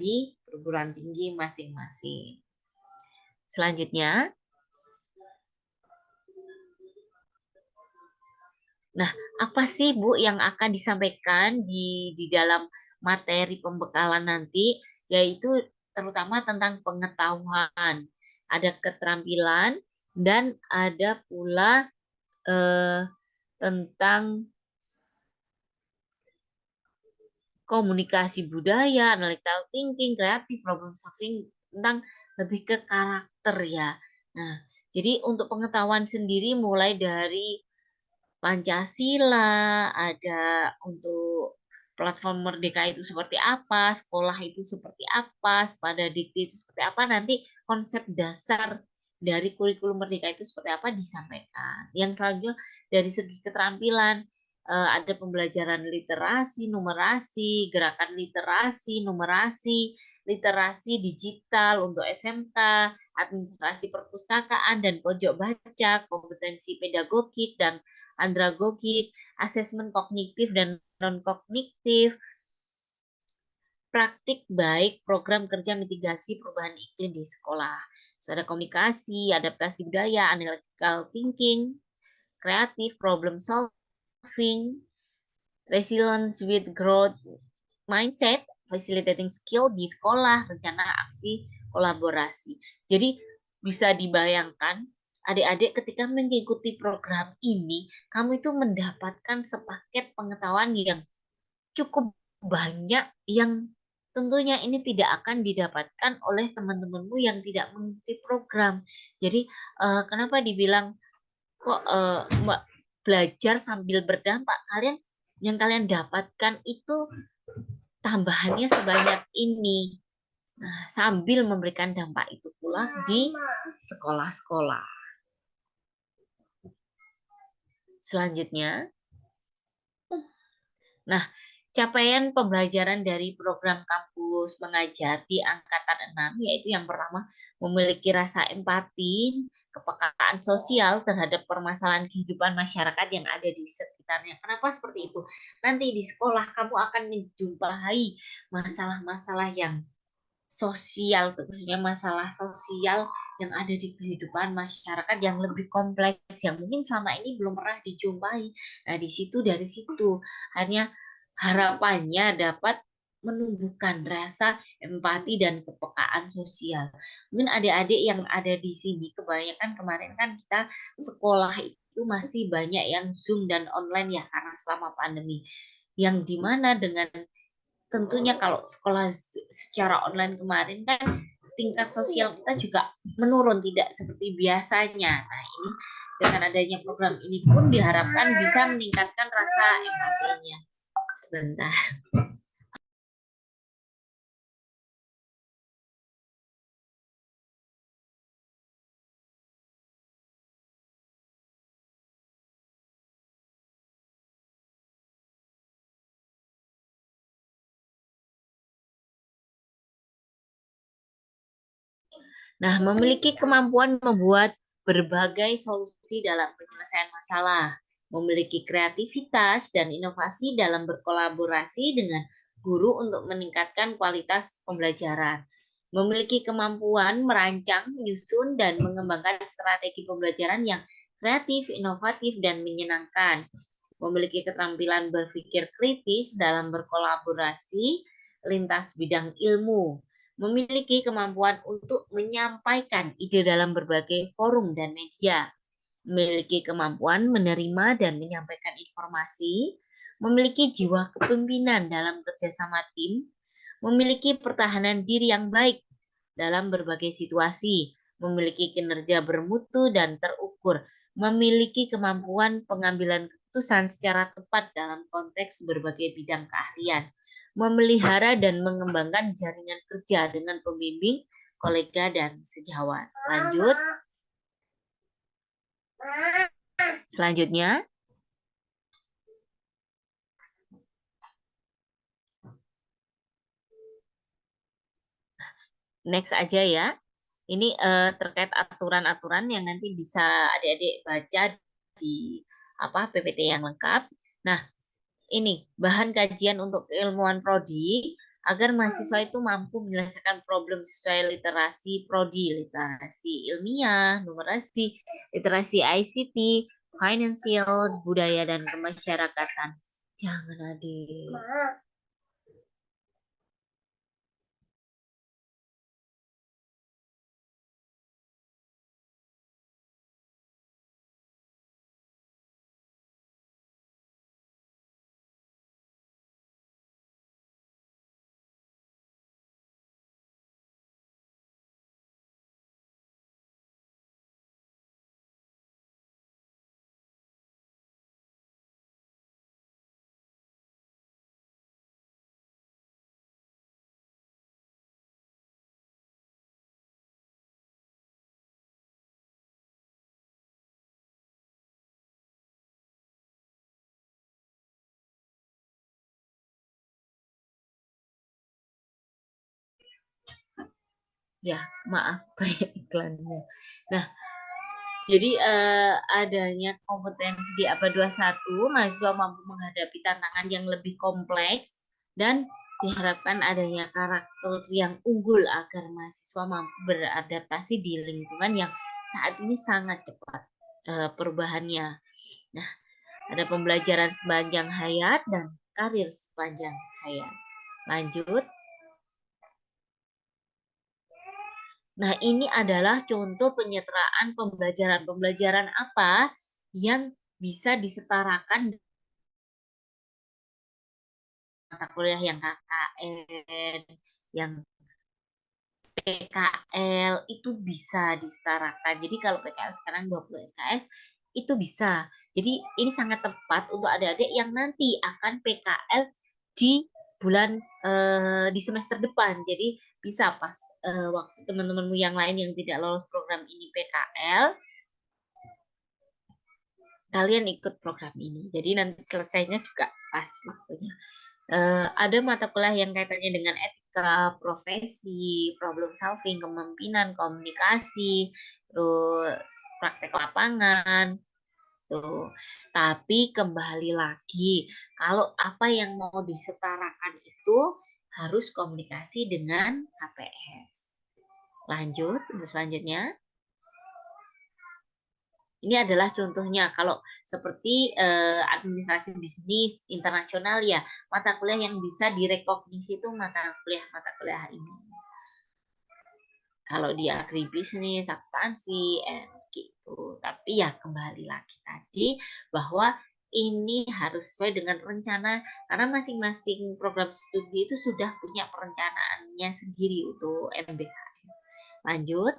di perguruan tinggi masing-masing. Selanjutnya, nah, apa sih Bu yang akan disampaikan di dalam materi pembekalan nanti, yaitu terutama tentang pengetahuan, ada keterampilan, dan ada pula tentang komunikasi budaya, analytical thinking, kreatif, problem solving, tentang lebih ke karakter ya. Nah, jadi untuk pengetahuan sendiri mulai dari Pancasila, ada untuk platform Merdeka itu seperti apa, sekolah itu seperti apa, Sepada Dikti itu seperti apa, nanti konsep dasar dari kurikulum Merdeka itu seperti apa disampaikan. Yang selanjutnya dari segi keterampilan, ada pembelajaran literasi, numerasi, gerakan literasi, numerasi, literasi digital untuk SMK, administrasi perpustakaan dan pojok baca, kompetensi pedagogik dan andragogik, asesmen kognitif dan non-kognitif, praktik baik program kerja mitigasi perubahan iklim di sekolah. So, ada komunikasi, adaptasi budaya, analytical thinking, kreatif, problem solving, resilience with growth mindset, facilitating skill di sekolah, rencana aksi kolaborasi. Jadi bisa dibayangkan adik-adik ketika mengikuti program ini, kamu itu mendapatkan sepaket pengetahuan yang cukup banyak yang tentunya ini tidak akan didapatkan oleh teman-temanmu yang tidak mengikuti program. Jadi kenapa dibilang kok belajar sambil berdampak? Yang kalian dapatkan itu tambahannya sebanyak ini. Nah, sambil memberikan dampak itu pula di sekolah-sekolah. Selanjutnya, nah, capaian pembelajaran dari program kampus mengajar di angkatan 6 yaitu yang pertama memiliki rasa empati, kepekaan sosial terhadap permasalahan kehidupan masyarakat yang ada di sekitarnya. Kenapa seperti itu? Nanti di sekolah kamu akan menjumpai masalah-masalah yang sosial, khususnya masalah sosial yang ada di kehidupan masyarakat yang lebih kompleks, yang mungkin selama ini belum pernah dijumpai. Nah, dari situ hanya harapannya dapat menumbuhkan rasa empati dan kepekaan sosial. Mungkin adik-adik yang ada di sini, kebanyakan kemarin kan kita sekolah itu masih banyak yang Zoom dan online ya, karena selama pandemi. Yang dimana dengan tentunya kalau sekolah secara online kemarin kan tingkat sosial kita juga menurun, tidak seperti biasanya. Nah, ini dengan adanya program ini pun diharapkan bisa meningkatkan rasa empatinya. Sebentar. Nah, memiliki kemampuan membuat berbagai solusi dalam penyelesaian masalah, memiliki kreativitas dan inovasi dalam berkolaborasi dengan guru untuk meningkatkan kualitas pembelajaran, memiliki kemampuan merancang, menyusun, dan mengembangkan strategi pembelajaran yang kreatif, inovatif, dan menyenangkan, memiliki keterampilan berpikir kritis dalam berkolaborasi lintas bidang ilmu, memiliki kemampuan untuk menyampaikan ide dalam berbagai forum dan media, memiliki kemampuan menerima dan menyampaikan informasi, memiliki jiwa kepemimpinan dalam kerjasama tim, memiliki pertahanan diri yang baik dalam berbagai situasi, memiliki kinerja bermutu dan terukur, memiliki kemampuan pengambilan keputusan secara tepat dalam konteks berbagai bidang keahlian, memelihara dan mengembangkan jaringan kerja dengan pembimbing, kolega, dan sejawat. Lanjut. Selanjutnya, next aja ya. Ini terkait aturan-aturan yang nanti bisa adik-adik baca di PPT yang lengkap. Nah, ini bahan kajian untuk keilmuan prodi agar mahasiswa itu mampu menyelesaikan problem sesuai literasi prodi, literasi ilmiah, numerasi, literasi ICT, financial, budaya, dan kemasyarakatan. Jangan adik. Ya, maaf banyak iklannya. Nah, jadi adanya kompetensi di ABA 21, mahasiswa mampu menghadapi tantangan yang lebih kompleks dan diharapkan adanya karakter yang unggul agar mahasiswa mampu beradaptasi di lingkungan yang saat ini sangat cepat perubahannya. Nah, ada pembelajaran sepanjang hayat dan karir sepanjang hayat. Lanjut. Nah, ini adalah contoh penyetaraan pembelajaran apa yang bisa disetarakan dengan mata kuliah yang KKN, yang PKL, itu bisa disetarakan. Jadi kalau PKL sekarang 20 SKS, itu bisa. Jadi ini sangat tepat untuk adik-adik yang nanti akan PKL di bulan di semester depan. Jadi bisa pas waktu teman-temanmu yang lain yang tidak lolos program ini PKL, kalian ikut program ini. Jadi nanti selesainya juga pas waktunya. Ada mata kuliah yang kaitannya dengan etika, profesi, problem solving, kepemimpinan, komunikasi, terus praktek lapangan, tuh. Tapi kembali lagi, kalau apa yang mau disetarakan itu harus komunikasi dengan KPS. Lanjut, untuk selanjutnya. Ini adalah contohnya kalau seperti administrasi bisnis internasional ya, mata kuliah yang bisa direkognisi itu mata kuliah ini. Kalau di agribisnis, akuntansi, gitu. Tapi ya kembali lagi tadi bahwa ini harus sesuai dengan rencana karena masing-masing program studi itu sudah punya perencanaannya sendiri untuk MBKM. Lanjut.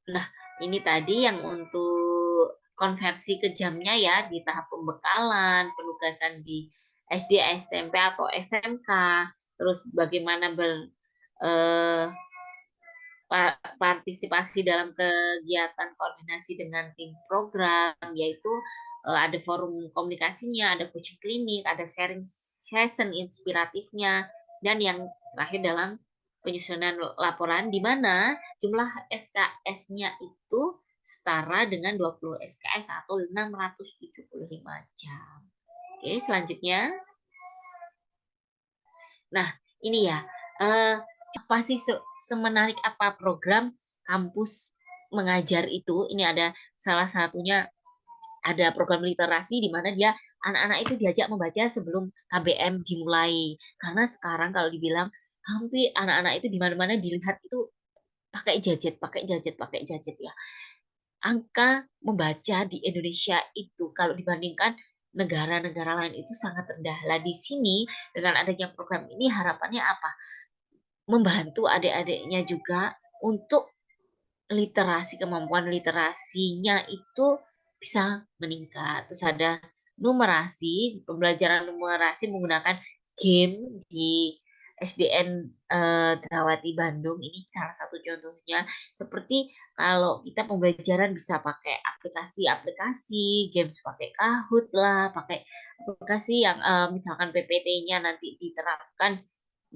Nah, ini tadi yang untuk konversi ke jamnya ya di tahap pembekalan, penugasan di SD, SMP atau SMK, terus bagaimana eh, partisipasi dalam kegiatan koordinasi dengan tim program, yaitu ada forum komunikasinya, ada coaching klinik, ada sharing session inspiratifnya, dan yang terakhir dalam penyusunan laporan di mana jumlah SKS-nya itu setara dengan 20 SKS atau 675 jam. Oke, selanjutnya. Nah, ini ya, apa sih semenarik apa program kampus mengajar itu? Ini ada salah satunya, ada program literasi di mana dia anak-anak itu diajak membaca sebelum KBM dimulai. Karena sekarang kalau dibilang hampir anak-anak itu di mana-mana dilihat itu pakai gadget ya. Angka membaca di Indonesia itu kalau dibandingkan negara-negara lain itu sangat rendah. Lah di sini dengan adanya program ini harapannya apa? Membantu adik-adiknya juga untuk kemampuan literasinya itu bisa meningkat. Terus ada numerasi, pembelajaran numerasi menggunakan game di SDN Drawati Bandung, ini salah satu contohnya. Seperti kalau kita pembelajaran bisa pakai aplikasi-aplikasi, games pakai Kahoot lah, pakai aplikasi yang misalkan PPT-nya nanti diterapkan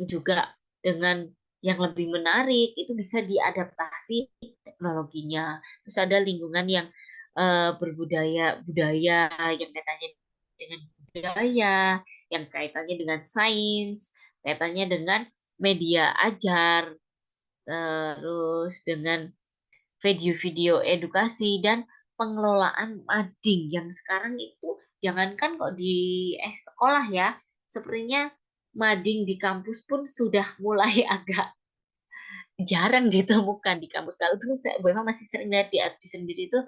juga dengan yang lebih menarik, itu bisa diadaptasi teknologinya. Terus ada lingkungan yang budaya yang kaitannya dengan budaya, yang kaitannya dengan sains, kaitannya dengan media ajar, terus dengan video-video edukasi dan pengelolaan mading yang sekarang itu jangankan kok di sekolah ya, sepertinya mading di kampus pun sudah mulai agak jarang ditemukan di kampus. Kalau dulu saya memang masih sering lihat di Advi sendiri itu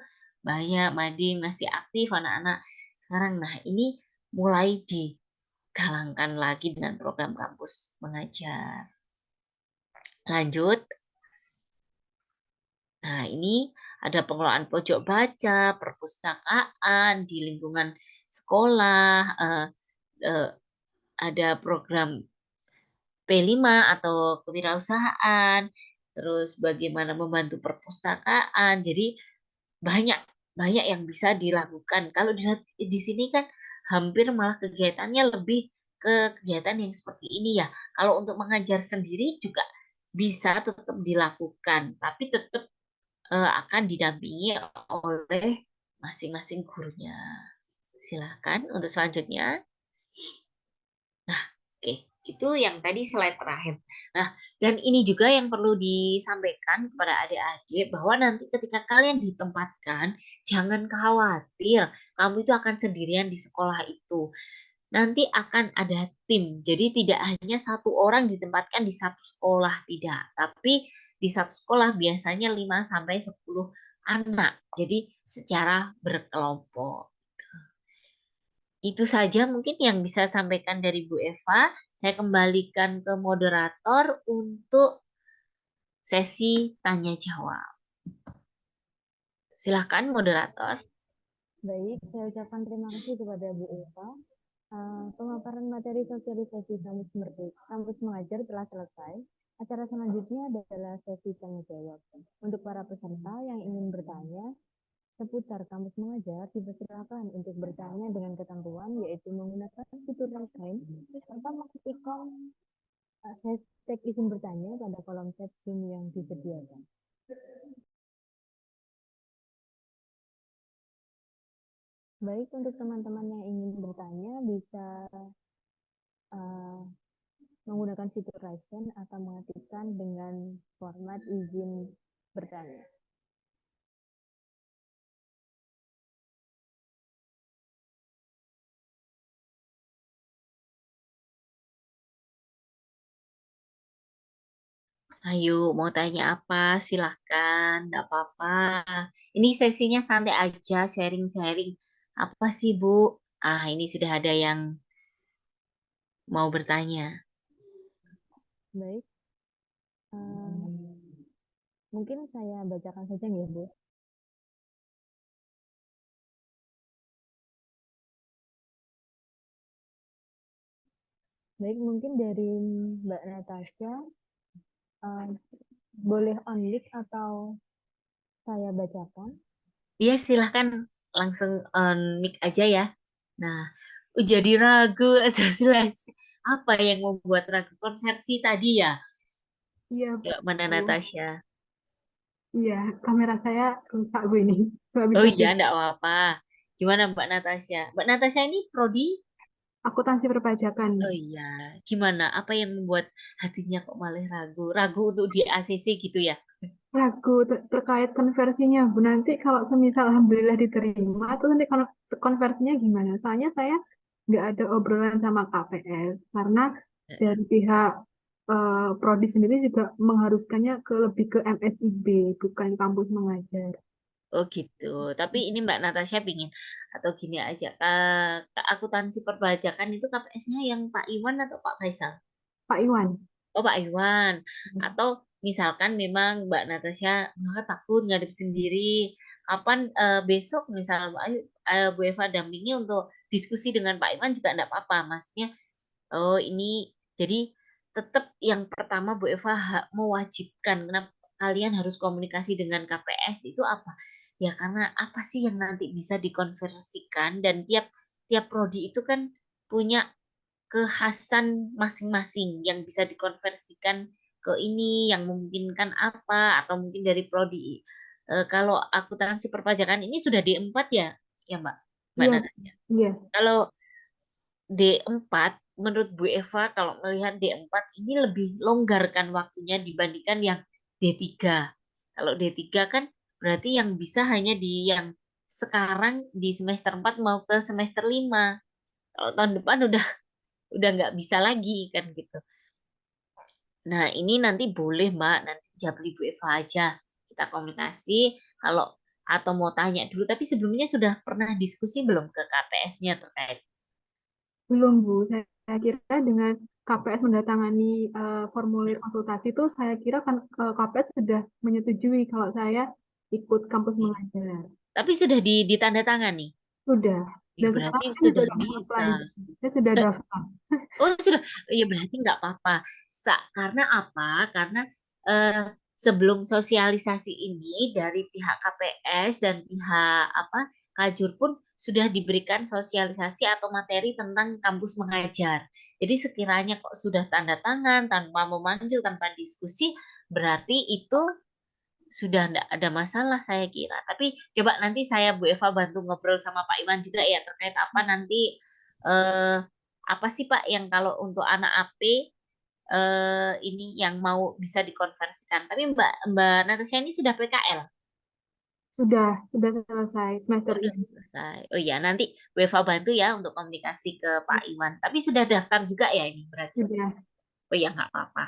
banyak mading masih aktif anak-anak. Sekarang nah ini mulai digalangkan lagi dengan program kampus mengajar. Lanjut. Nah, ini ada pengelolaan pojok baca, perpustakaan di lingkungan sekolah, ada program P5 atau kewirausahaan, terus bagaimana membantu perpustakaan. Jadi banyak banyak yang bisa dilakukan. Kalau di sini kan hampir malah kegiatannya lebih ke kegiatan yang seperti ini ya. Kalau untuk mengajar sendiri juga bisa tetap dilakukan, tapi tetap akan didampingi oleh masing-masing gurunya. Silahkan untuk selanjutnya. Nah, oke. Itu yang tadi slide terakhir. Nah, dan ini juga yang perlu disampaikan kepada adik-adik bahwa nanti ketika kalian ditempatkan, jangan khawatir kamu itu akan sendirian di sekolah itu. Nanti akan ada tim. Jadi tidak hanya satu orang ditempatkan di satu sekolah, tidak. Tapi di satu sekolah biasanya 5 sampai 10 anak. Jadi secara berkelompok. Itu saja mungkin yang bisa sampaikan dari Bu Eva. Saya kembalikan ke moderator untuk sesi tanya jawab. Silakan moderator. Baik, saya ucapkan terima kasih kepada Bu Eva. Pemaparan materi sosialisasi kampus mengajar telah selesai. Acara selanjutnya adalah sesi tanya jawab. Untuk para peserta yang ingin bertanya seputar kampus mengajar, dipersilakan untuk bertanya dengan ketentuan yaitu menggunakan fitur raise hand serta mengetikkan hashtag izin bertanya pada kolom chat Zoom yang disediakan. Baik, untuk teman-teman yang ingin bertanya bisa uh, menggunakan fitur raise hand atau mengaktifkan dengan format izin bertanya. Ayo, mau tanya apa? Silahkan, nggak apa-apa. Ini sesinya santai aja, sharing-sharing. Apa sih, Bu? Ah, ini sudah ada yang mau bertanya. Baik, mungkin saya bacakan saja ya, Bu. Baik, mungkin dari Mbak Natasha, boleh on mic atau saya bacakan? Iya, silahkan langsung on mic aja ya. Nah, jadi ragu asosiasi. Apa yang membuat ragu konversi tadi ya? Iya, Ya, mana Bu. Natasha? Iya, kamera saya rusak Bu ini. Nggak Oh bisa iya, share. enggak apa-apa. Gimana Mbak Natasha? Mbak Natasha ini prodi. Akuntansi perpajakan. Oh iya, gimana? Apa yang membuat hatinya kok malah ragu? Ragu untuk di ACC gitu ya? Ragu terkait konversinya Bu. Nanti kalau semisal Alhamdulillah diterima, terus nanti konversinya gimana? Soalnya saya nggak ada obrolan sama KPS. Karena dari pihak Prodi sendiri juga mengharuskannya lebih ke MSIB, bukan kampus mengajar. Oh gitu. Tapi ini Mbak Natasha pingin atau gini aja. Ke akuntansi perpajakan itu KPS-nya yang Pak Iwan atau Pak Faisal? Pak Iwan. Oh Pak Iwan. Atau misalkan memang Mbak Natasha nggak takut ngadep sendiri. Kapan besok misal Bu Eva dampingi untuk diskusi dengan Pak Iwan juga enggak apa-apa. Maksudnya oh, ini jadi tetap yang pertama Bu Eva mewajibkan kenapa kalian harus komunikasi dengan KPS itu apa? Ya karena apa sih yang nanti bisa dikonversikan dan tiap tiap prodi itu kan punya kekhasan masing-masing yang bisa dikonversikan ke ini yang memungkinkan apa atau mungkin dari prodi. Kalau akuntansi perpajakan ini sudah D4 ya, ya Mbak, Mbak Iya, Natasha. iya. Kalau D4 menurut Bu Eva kalau melihat D4 ini lebih longgar kan waktunya dibandingkan yang D3. Kalau D3 kan berarti yang bisa hanya di yang sekarang di semester 4 mau ke semester 5. Kalau tahun depan udah nggak bisa lagi kan gitu. Nah, ini nanti boleh Mbak, nanti japri Bu Eva aja. Kita komunikasi kalau atau mau tanya dulu, tapi sebelumnya sudah pernah diskusi belum ke KPS-nya terkait. Belum, Bu. Saya kira dengan KPS mendatangani formulir konsultasi itu, saya kira kan KPS sudah menyetujui kalau saya ikut kampus mengajar. Tapi sudah ditandatangani. Sudah. Ya Dan sekarang berarti saya juga sudah sudah bisa. apply. Saya sudah daftar. Oh sudah, ya berarti nggak apa-apa. Karena apa? Karena eh, sebelum sosialisasi ini dari pihak KPS dan pihak apa Kajur pun sudah diberikan sosialisasi atau materi tentang kampus mengajar. Jadi sekiranya kok sudah tanda tangan tanpa memanggil, tanpa diskusi, berarti itu sudah tidak ada masalah saya kira. Tapi coba nanti saya Bu Eva bantu ngobrol sama Pak Iwan juga ya terkait apa nanti eh, apa sih Pak yang kalau untuk anak AP ini yang mau bisa dikonversikan. Tapi Mbak Mbak Natasha ini sudah PKL. Sudah selesai semester Oh, udah ini. selesai. Oh iya, nanti Bu Eva bantu ya untuk komunikasi ke Pak Iwan. Tapi sudah daftar juga ya ini berarti. Sudah. Oh ya nggak apa-apa.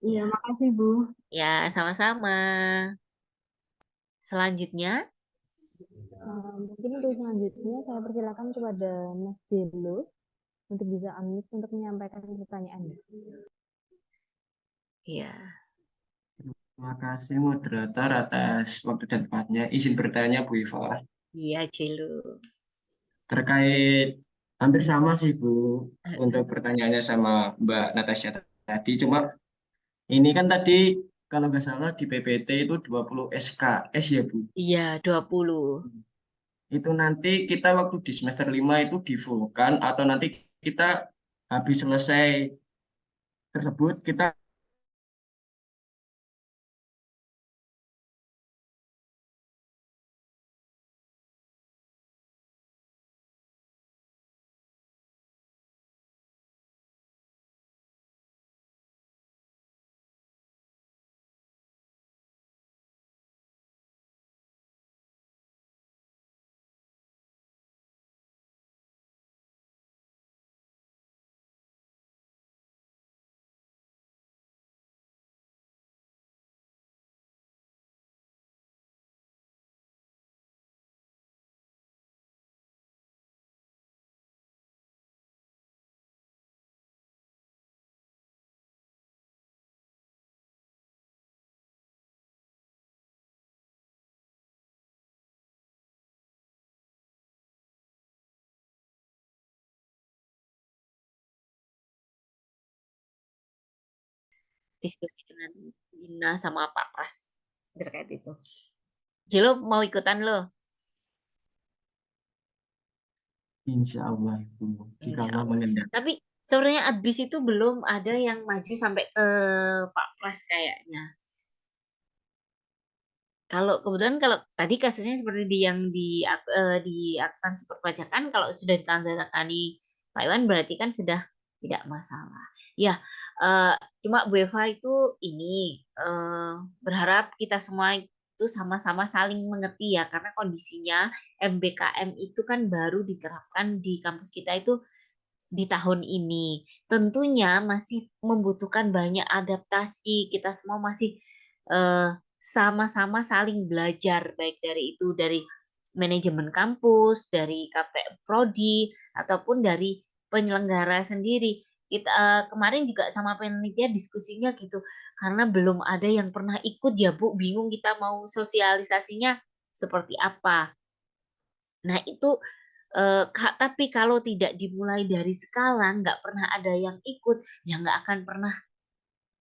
Iya, Ya, makasih Bu. ya sama-sama. Selanjutnya. Mungkin untuk selanjutnya saya persilakan kepada Mas Jelo untuk bisa unmute untuk menyampaikan pertanyaannya. Ya. Terima kasih moderator atas waktu dan tempatnya. Izin bertanya Bu Iva. Iya, Celu. Terkait hampir sama sih Bu untuk pertanyaannya sama Mbak Natasha tadi. Cuma ini kan tadi kalau nggak salah di PPT itu 20 SKS ya Bu. Iya, 20. Itu nanti kita waktu di semester 5 itu di-full-kan atau nanti kita habis selesai tersebut kita diskusi dengan Dina sama Pak Pras terkait itu. Jelo mau ikutan lo? Insya Allah Ibu, jika Insya Allah Allah. mengendaki. Tapi sebenarnya Adbis itu belum ada yang maju sampai ke Pak Pras kayaknya. Kalau kebetulan kalau tadi kasusnya seperti di akuntansi perpajakan, kalau sudah ditandatangani Pak Iwan berarti kan sudah tidak masalah. Ya, eh, cuma Bu Eva itu ini berharap kita semua itu sama-sama saling mengerti ya, karena kondisinya MBKM itu kan baru diterapkan di kampus kita itu di tahun ini. Tentunya masih membutuhkan banyak adaptasi. Kita semua masih eh, sama-sama saling belajar, baik dari manajemen kampus, dari KPM Prodi, ataupun dari penyelenggara sendiri. Kita kemarin juga sama panitia diskusinya gitu, karena belum ada yang pernah ikut ya Bu, bingung kita mau sosialisasinya seperti apa. Nah, itu tapi kalau tidak dimulai dari sekarang, nggak pernah ada yang ikut, ya nggak akan pernah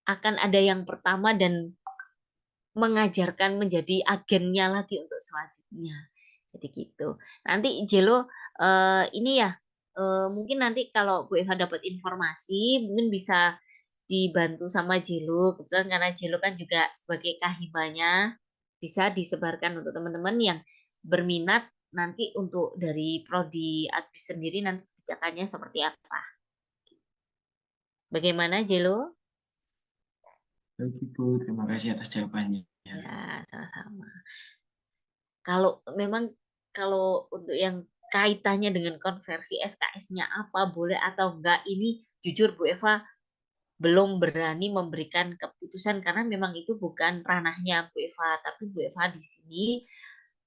akan ada yang pertama dan mengajarkan menjadi agennya lagi untuk selanjutnya. Jadi gitu. Nanti Jelo ini ya mungkin nanti kalau Bu Eva dapat informasi mungkin bisa dibantu sama Jelo. Kebetulan karena Jelo kan juga sebagai kahibanya bisa disebarkan untuk teman-teman yang berminat nanti untuk dari prodi Advis sendiri nanti kebijakannya seperti apa. Bagaimana Jelo? Baik Ibu, terima kasih atas jawabannya. Ya, sama-sama. Kalau memang kalau untuk yang kaitannya dengan konversi SKS-nya apa boleh atau enggak ini jujur Bu Eva belum berani memberikan keputusan karena memang itu bukan ranahnya Bu Eva, tapi Bu Eva di sini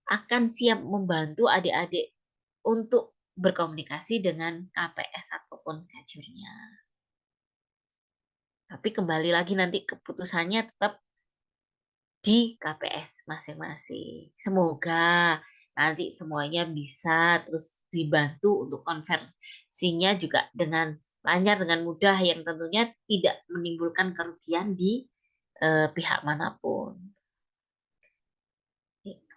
akan siap membantu adik-adik untuk berkomunikasi dengan KPS ataupun kajurnya. Tapi kembali lagi nanti keputusannya tetap di KPS masing-masing. Semoga nanti semuanya bisa terus dibantu untuk konversinya juga dengan lancar, dengan mudah yang tentunya tidak menimbulkan kerugian di pihak manapun.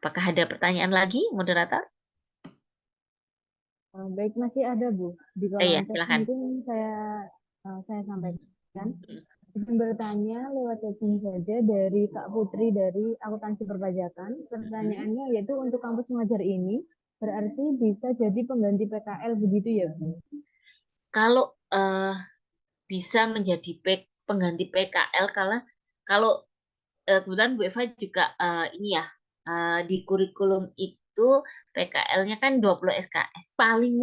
Apakah ada pertanyaan lagi, moderator? Baik, masih ada Bu. Di kolom Ya, chat silakan. mungkin saya sampaikan. Izin bertanya lewat chatting saja dari Kak Putri dari Akuntansi Perpajakan. Pertanyaannya yaitu untuk kampus mengajar ini berarti bisa jadi pengganti PKL begitu ya Bu? Kalau bisa menjadi pengganti PKL kalau kebetulan Bu Eva juga ini ya di kurikulum itu PKL-nya kan 20 SKS paling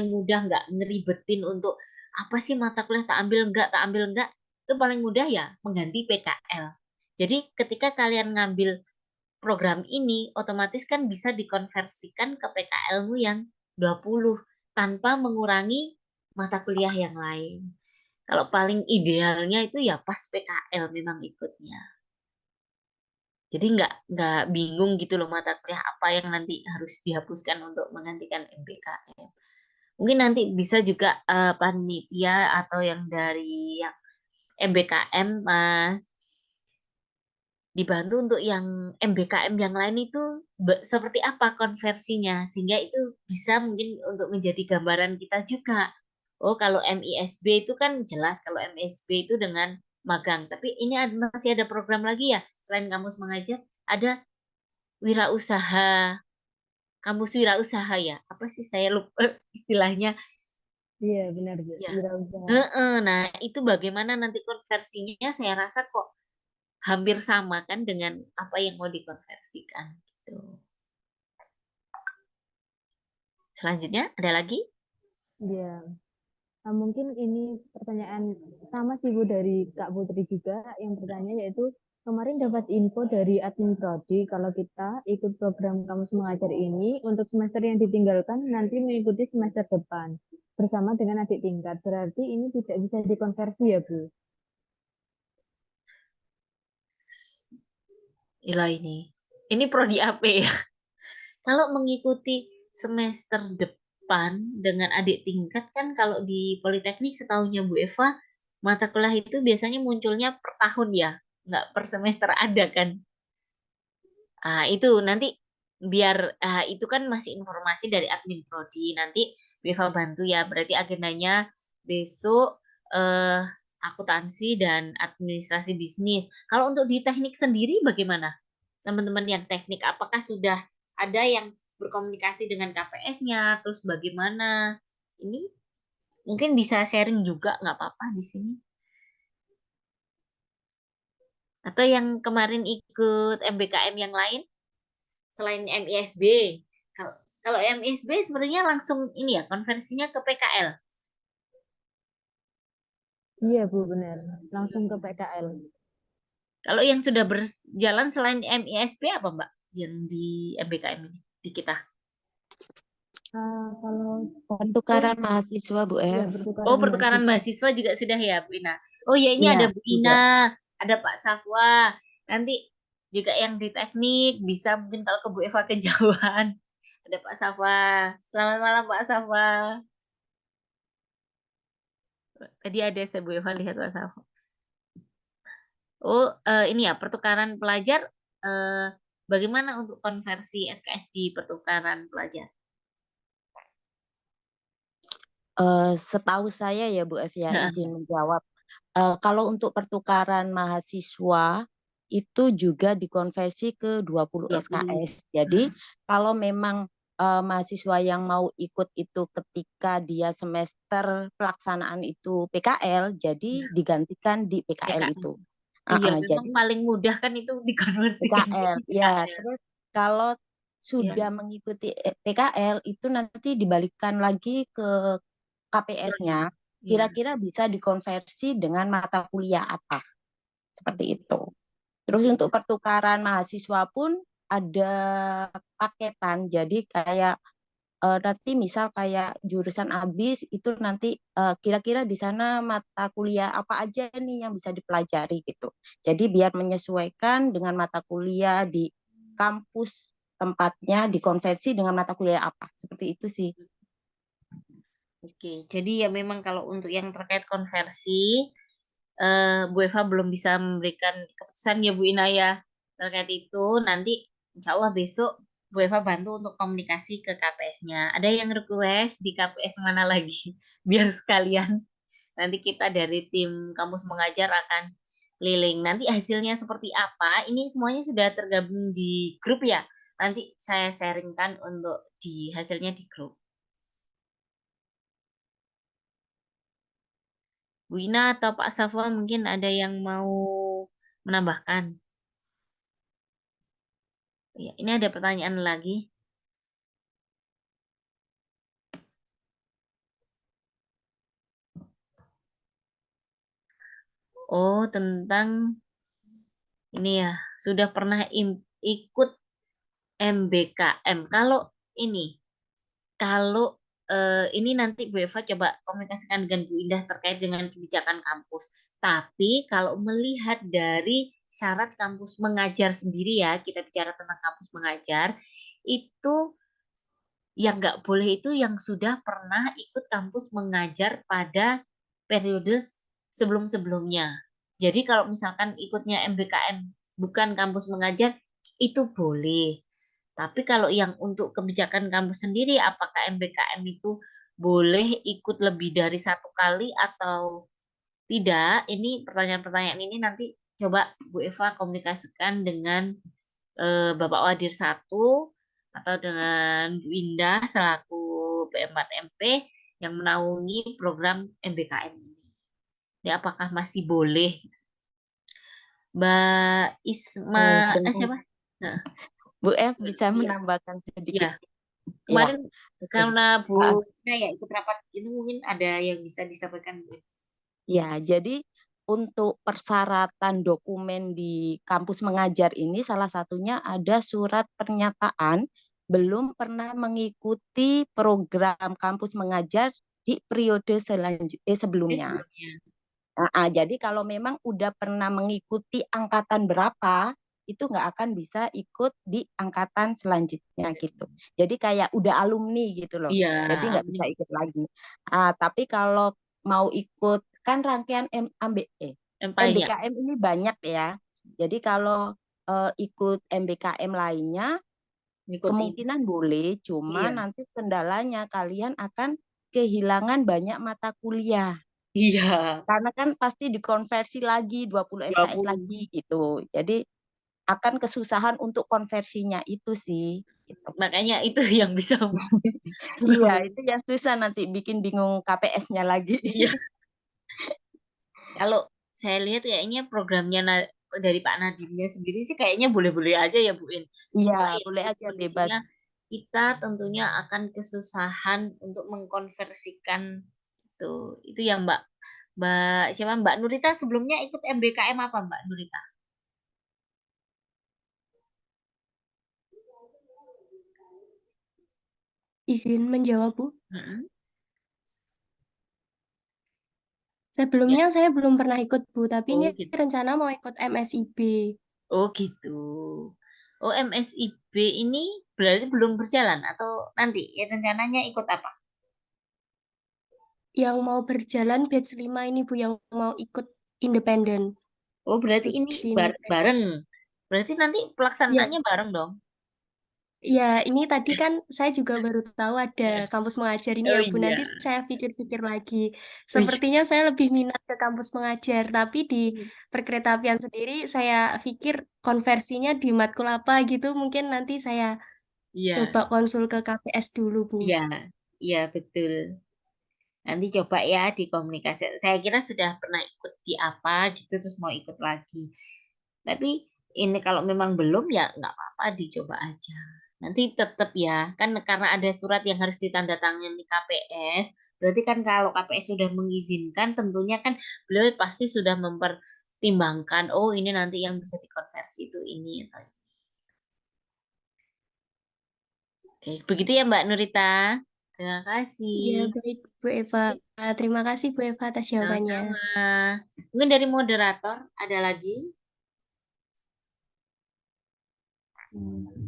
mudah nggak ngeribetin untuk apa sih mata kuliah tak ambil enggak itu paling mudah ya mengganti PKL. Jadi ketika kalian ngambil program ini otomatis kan bisa dikonversikan ke PKL-mu yang 20 tanpa mengurangi mata kuliah yang lain. Kalau paling idealnya itu ya pas PKL memang ikutnya. Jadi nggak bingung gitu loh mata kuliah apa yang nanti harus dihapuskan untuk menggantikan MBKM. Mungkin nanti bisa juga panitia atau yang dari yang MBKM dibantu untuk yang MBKM yang lain itu seperti apa konversinya sehingga itu bisa mungkin untuk menjadi gambaran kita juga. Oh, kalau MISB itu kan jelas kalau MISB itu dengan magang. Tapi ini masih ada program lagi ya selain kamus mengajar ada wirausaha, kamus wirausaha ya. Apa sih saya lupa istilahnya. Iya, benar Bu. Ya. Wirausaha. Nah, itu bagaimana nanti konversinya saya rasa kok hampir sama kan dengan apa yang mau dikonversikan gitu. Selanjutnya ada lagi? Iya. Mungkin ini pertanyaan sama sih Bu dari Kak Putri juga yang bertanya yaitu kemarin dapat info dari admin prodi kalau kita ikut program Kamus Mengajar ini untuk semester yang ditinggalkan nanti mengikuti semester depan bersama dengan adik tingkat. Berarti ini tidak bisa dikonversi ya Bu? Gila ini. Ini prodi AP ya. Kalau mengikuti semester depan dengan adik tingkat kan kalau di Politeknik setahunya Bu Eva mata kuliah itu biasanya munculnya per tahun ya, nggak per semester ada kan. Itu nanti biar itu kan masih informasi dari admin prodi. Nanti Beva bantu ya. Berarti agendanya besok eh, akuntansi dan administrasi bisnis. Kalau untuk di teknik sendiri bagaimana? Teman-teman yang teknik, apakah sudah ada yang berkomunikasi dengan KPS-nya? Terus bagaimana? Ini mungkin bisa sharing juga, nggak apa-apa di sini. Atau yang kemarin ikut MBKM yang lain? Selain MISB. Kalau kalau MISB sebenarnya langsung ini ya konversinya ke PKL. Iya, Bu, benar. Langsung ke PKL. Kalau yang sudah berjalan selain MISB apa Mbak? Yang di MBKM ini di kita. Kalau Pertukaran mahasiswa Bu ya F. Oh, pertukaran mahasiswa juga sudah ya Bu Ina. Oh ya, ini Iya, ada Bu juga. Ina, ada Pak Safwa. Nanti juga yang di teknik bisa mungkin kalau ke Bu Eva kejauhan. Ada Pak Safwa. Selamat malam Pak Safwa. Tadi ada saya Bu Eva lihat Pak Safwa. Oh, ini ya pertukaran pelajar. Bagaimana untuk konversi SKS di pertukaran pelajar? Setahu saya ya Bu F ya, Heeh. izin menjawab. Kalau untuk pertukaran mahasiswa itu juga dikonversi ke 20 20. SKS. Jadi kalau memang mahasiswa yang mau ikut itu ketika dia semester pelaksanaan itu PKL, jadi digantikan di PKL PKL. itu. Iya, memang Jadi paling mudah kan itu dikonversikan PKL, jadi ya. PKL. Terus kalau Ya. sudah mengikuti PKL itu nanti dibalikkan lagi ke KPS-nya, Iya. kira-kira bisa dikonversi dengan mata kuliah apa, seperti itu. Terus untuk pertukaran mahasiswa pun ada paketan, jadi kayak nanti misal kayak jurusan habis itu nanti kira-kira di sana mata kuliah apa aja nih yang bisa dipelajari gitu. Jadi biar menyesuaikan dengan mata kuliah di kampus tempatnya dikonversi dengan mata kuliah apa. Seperti itu sih. Oke, jadi ya memang kalau untuk yang terkait konversi, Bu Eva belum bisa memberikan keputusan ya Bu Ina ya terkait itu. Nanti insya Allah besok Bu Eva bantu untuk komunikasi ke KPS-nya. Ada yang request di KPS mana lagi? Biar sekalian nanti kita dari tim kampus mengajar akan keliling. Nanti hasilnya seperti apa? Ini semuanya sudah tergabung di grup ya. Nanti saya sharingkan untuk di hasilnya di grup. Bu Ina atau Pak Safwa mungkin ada yang mau menambahkan. Ya, ini ada pertanyaan lagi. Oh, tentang ini ya, sudah pernah ikut MBKM. Kalau ini nanti Bu Eva coba komunikasikan dengan Bu Indah terkait dengan kebijakan kampus. Tapi kalau melihat dari syarat kampus mengajar sendiri ya, kita bicara tentang kampus mengajar, itu yang nggak boleh itu yang sudah pernah ikut kampus mengajar pada periode sebelum-sebelumnya. Jadi kalau misalkan ikutnya MBKM bukan kampus mengajar, itu boleh. Tapi kalau yang untuk kebijakan kampus sendiri, apakah MBKM itu boleh ikut lebih dari satu kali atau tidak? Ini pertanyaan-pertanyaan ini nanti coba Bu Eva komunikasikan dengan Bapak Wadir 1 atau dengan Bu Indah selaku PM4MP yang menaungi program MBKM ini. Ya, apakah masih boleh? Mbak Isma, siapa? Nah, Bu F bisa iya, menambahkan sedikit. ya. Kemarin Oke. karena Bu Ina ya ikut rapat ini mungkin ada yang bisa disampaikan Bu. Ya, jadi untuk persyaratan dokumen di kampus mengajar ini salah satunya ada surat pernyataan belum pernah mengikuti program kampus mengajar di periode sebelumnya. Jadi kalau memang udah pernah mengikuti angkatan berapa, itu nggak akan bisa ikut di angkatan selanjutnya gitu. Jadi kayak udah alumni gitu loh. Iya. Jadi nggak bisa ikut lagi. Tapi kalau mau ikut kan rangkaian MBKM ini banyak ya. Jadi kalau ikut MBKM lainnya Ngikutin. kemungkinan boleh, cuma Iya. nanti kendalanya kalian akan kehilangan banyak mata kuliah. Iya. Karena kan pasti dikonversi lagi 20 SKS 20. lagi gitu. Jadi akan kesusahan untuk konversinya itu sih. Gitu. Makanya itu yang bisa Iya, itu yang susah nanti bikin bingung KPS-nya lagi. Iya. Kalau saya lihat kayaknya programnya dari Pak Nadimnya sendiri sih kayaknya boleh-boleh aja ya Bu In. Iya, Cuma ya boleh untuk aja bebas. kondisinya kita tentunya akan kesusahan untuk mengkonversikan itu. Itu ya Mbak Nurita sebelumnya ikut MBKM apa Mbak Nurita? Izin menjawab, Bu. Mm-mm. Sebelumnya saya belum pernah ikut, Bu, tapi ini Oh gitu. rencana mau ikut MSIB. Oh gitu. Oh MSIB ini berarti belum berjalan atau nanti ya rencananya ikut apa? Yang mau berjalan batch 5 ini, Bu, yang mau ikut independen. Oh berarti Studi ini independen. bareng. Berarti nanti Ya, pelaksanaannya bareng dong. ya, ini tadi kan saya juga baru tahu ada kampus mengajar ini Oh ya, Bu. iya. Nanti saya pikir-pikir lagi. Oh iya. Sepertinya saya lebih minat ke kampus mengajar, tapi di perkeretaapian sendiri saya pikir konversinya di matkul apa gitu. Mungkin nanti saya Iya. coba konsul ke KPS dulu, Bu. Iya. Iya betul. Nanti coba ya di komunikasi. Saya kira sudah pernah ikut di apa gitu terus mau ikut lagi. Tapi ini kalau memang belum ya nggak apa-apa dicoba aja. Nanti tetap ya kan karena ada surat yang harus ditandatangani KPS. Berarti kan kalau KPS sudah mengizinkan tentunya kan beliau pasti sudah mempertimbangkan oh ini nanti yang bisa dikonversi itu ini atau ini. Oke, begitu ya Mbak Nurita. Terima kasih. Ya, baik, Bu Eva. Terima kasih, Bu Eva, atas jawabannya. Sama-sama. Mungkin dari moderator ada lagi?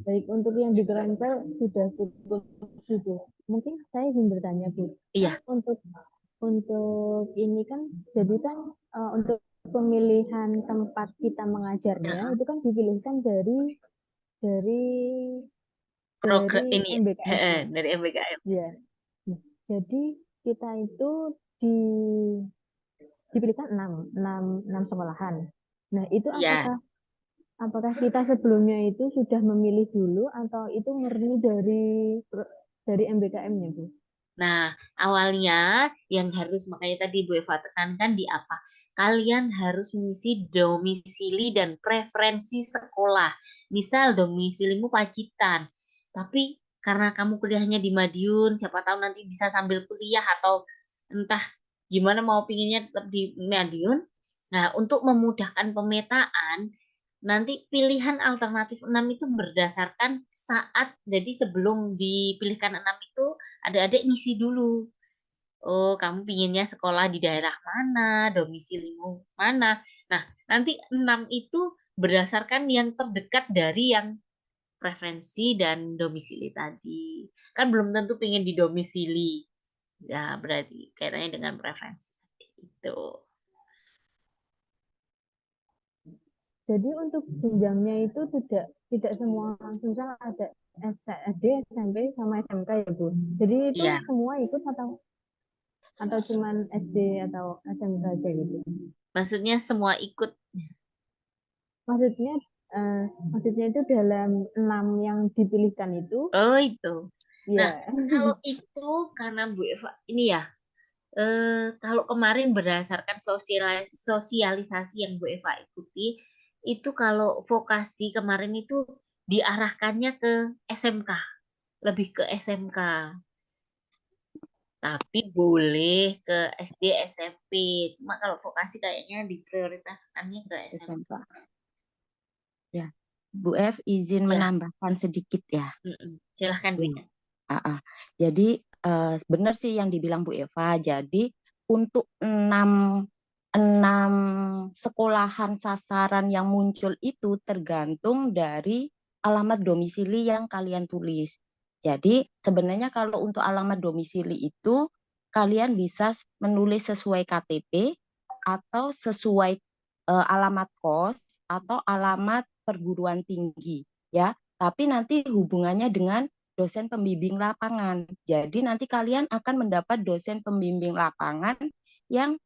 Baik, untuk yang di Grenfell sudah cukup sudah. Mungkin saya izin bertanya, Bu. Iya. Untuk ini kan, jadi kan untuk pemilihan tempat kita mengajarnya itu kan dipilihkan dari Program ini MBKM. dari MBKM. Ya. Nah, jadi kita itu dipilihkan 6 sekolahan. Nah, itu Ya. apakah kita sebelumnya itu sudah memilih dulu atau itu murni dari MBKM-nya, Bu? Nah, awalnya yang harus makanya tadi Bu Eva tekankan di apa? Kalian harus mengisi domisili dan preferensi sekolah. Misal domisilimu Pacitan, tapi karena kamu kuliahnya di Madiun, siapa tahu nanti bisa sambil kuliah atau entah gimana mau pinginnya tetap di Madiun. Nah, untuk memudahkan pemetaan, nanti pilihan alternatif 6 itu berdasarkan saat, jadi sebelum dipilihkan 6 itu adik-adik ngisi dulu. Oh, kamu pinginnya sekolah di daerah mana, domisilimu mana. Nah, nanti 6 itu berdasarkan yang terdekat dari yang preferensi dan domisili tadi. Kan belum tentu pingin di domisili. Ya, berarti kaitannya dengan preferensi tadi. Itu. Jadi untuk jenjangnya itu tidak semua langsung saja ada SD, SMP sama SMK ya, Bu. Jadi itu Iya. semua ikut atau cuman SD atau SMK aja gitu. Maksudnya semua ikut. Maksudnya itu dalam 6 yang dipilihkan itu. Oh, itu. Nah, Ya. kalau itu karena Bu Eva ini ya, kalau kemarin berdasarkan sosialisasi yang Bu Eva ikuti, itu kalau vokasi kemarin itu diarahkannya ke SMK, lebih ke SMK. Tapi boleh ke SD, SMP. Cuma kalau vokasi kayaknya diprioritaskannya ke SMK. Ya, Bu F izin Ya. menambahkan sedikit ya. Silahkan Bu. Jadi benar sih yang dibilang Bu Eva. Jadi untuk 6 sekolahan sasaran yang muncul itu tergantung dari alamat domisili yang kalian tulis. Jadi sebenarnya kalau untuk alamat domisili itu kalian bisa menulis sesuai KTP atau sesuai alamat kos atau alamat perguruan tinggi ya. Tapi nanti hubungannya dengan dosen pembimbing lapangan. Jadi nanti kalian akan mendapat dosen pembimbing lapangan yang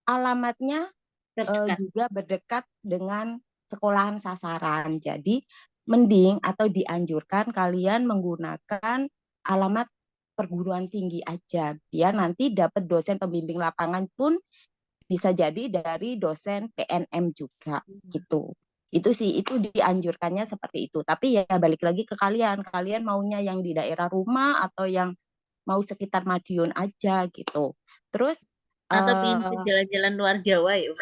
alamatnya Terdekat. juga berdekat dengan sekolahan sasaran. Jadi mending atau dianjurkan kalian menggunakan alamat perguruan tinggi aja, biar nanti dapat dosen pembimbing lapangan pun bisa jadi dari dosen PNM juga gitu. Itu sih, itu dianjurkannya seperti itu. Tapi ya balik lagi ke kalian maunya yang di daerah rumah atau yang mau sekitar Madiun aja gitu. Terus Atau pengen ke jalan-jalan luar Jawa yuk.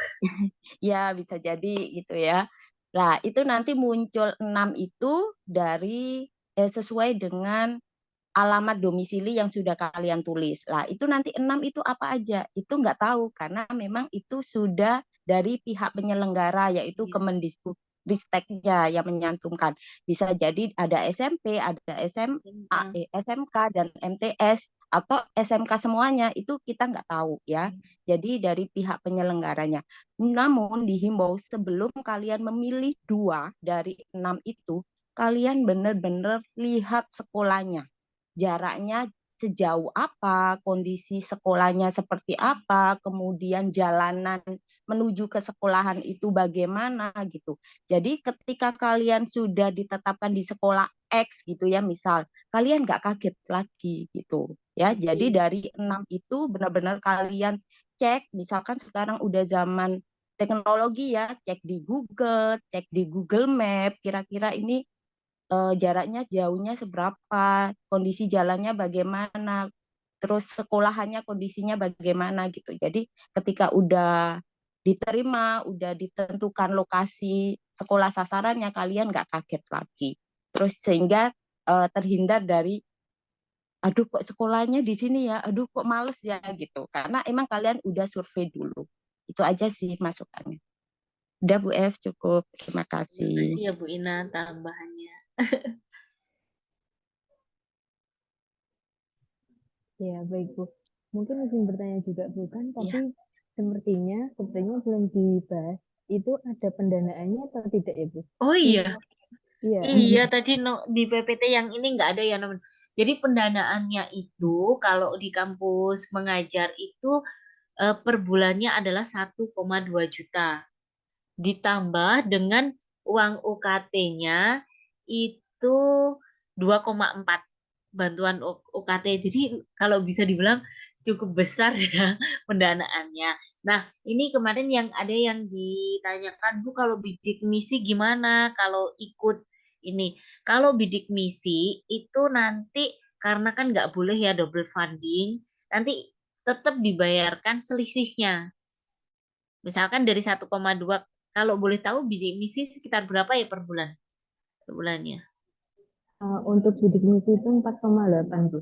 ya bisa jadi gitu ya. Nah, itu nanti muncul 6 itu dari sesuai dengan alamat domisili yang sudah kalian tulis. Lah, itu nanti 6 itu apa aja? Itu nggak tahu karena memang itu sudah dari pihak penyelenggara yaitu Kemendikbudristeknya yang menyantumkan. Bisa jadi ada SMP, ada SMA, SMK dan MTS atau SMK semuanya itu kita nggak tahu ya. Jadi dari pihak penyelenggaranya. Namun dihimbau sebelum kalian memilih 2 dari 6 itu, kalian benar-benar lihat sekolahnya. Jaraknya sejauh apa, kondisi sekolahnya seperti apa, kemudian jalanan menuju ke sekolahan itu bagaimana gitu. Jadi ketika kalian sudah ditetapkan di sekolah X gitu ya, misal, kalian nggak kaget lagi gitu ya. Jadi dari 6 itu benar-benar kalian cek, misalkan sekarang udah zaman teknologi ya, cek di Google Map, kira-kira ini jaraknya jauhnya seberapa, kondisi jalannya bagaimana, terus sekolahannya kondisinya bagaimana gitu. Jadi ketika udah diterima, udah ditentukan lokasi sekolah sasarannya, kalian nggak kaget lagi. Terus sehingga terhindar dari aduh kok sekolahnya di sini ya, aduh kok males ya gitu. Karena emang kalian udah survei dulu. Itu aja sih masukannya. Udah Bu F, cukup. Terima Terima kasih kasih. ya Bu Ina tambahannya. Ya, baik Bu. Mungkin izin bertanya juga Bu kan, Iya. tapi sepertinya belum dibahas itu ada pendanaannya atau tidak ya Bu? Oh iya. Iya. Iya, tadi di PPT yang ini nggak ada ya, namanya. Jadi pendanaannya itu kalau di kampus mengajar itu per bulannya adalah 1,2 juta. Ditambah dengan uang UKT-nya itu 2,4 bantuan UKT. Jadi kalau bisa dibilang cukup besar ya pendanaannya. Nah, ini kemarin yang ada yang ditanyakan, Bu, kalau bidik misi gimana kalau ikut ini? Kalau bidik misi itu nanti karena kan nggak boleh ya double funding, nanti tetap dibayarkan selisihnya. Misalkan dari 1,2, kalau boleh tahu bidik misi sekitar berapa ya per bulan? Per bulannya. Untuk bidik misi itu 4,8 Bu.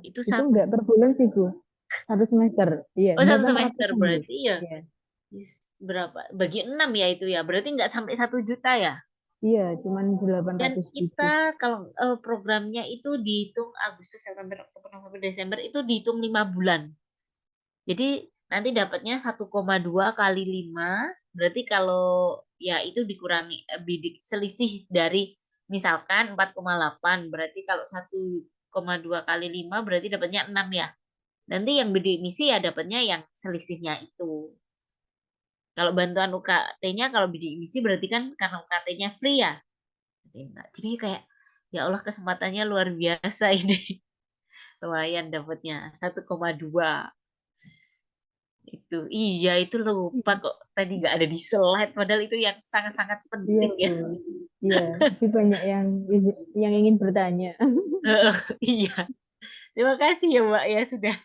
Itu Itu satu, enggak per bulan sih Bu. Satu semester. Iya, oh, satu 800 semester Bu. berarti ya. Iya. Berapa? Bagi 6 ya itu ya. Berarti nggak sampai 1 juta ya. Iya, cuman Dan 800 gitu. kita kalau programnya itu dihitung Agustus, September, Oktober, November, Desember itu dihitung 5 bulan. Jadi nanti dapatnya 1,2 kali 5. Berarti kalau ya itu dikurangi bidik selisih dari misalkan 4,8. Berarti kalau 1,2 kali 5 berarti dapatnya 6 ya. Nanti yang bidik misi ya dapatnya yang selisihnya itu. Kalau bantuan UKT-nya kalau bidik misi berarti kan karena UKT-nya free ya. Jadi kayak ya Allah kesempatannya luar biasa ini. Lumayan dapatnya 1,2. Itu iya itu lupa kok tadi nggak ada di slide padahal itu yang sangat-sangat Iya penting Bu. ya. Iya, tapi banyak yang ingin bertanya. Iya, terima kasih ya Mbak ya sudah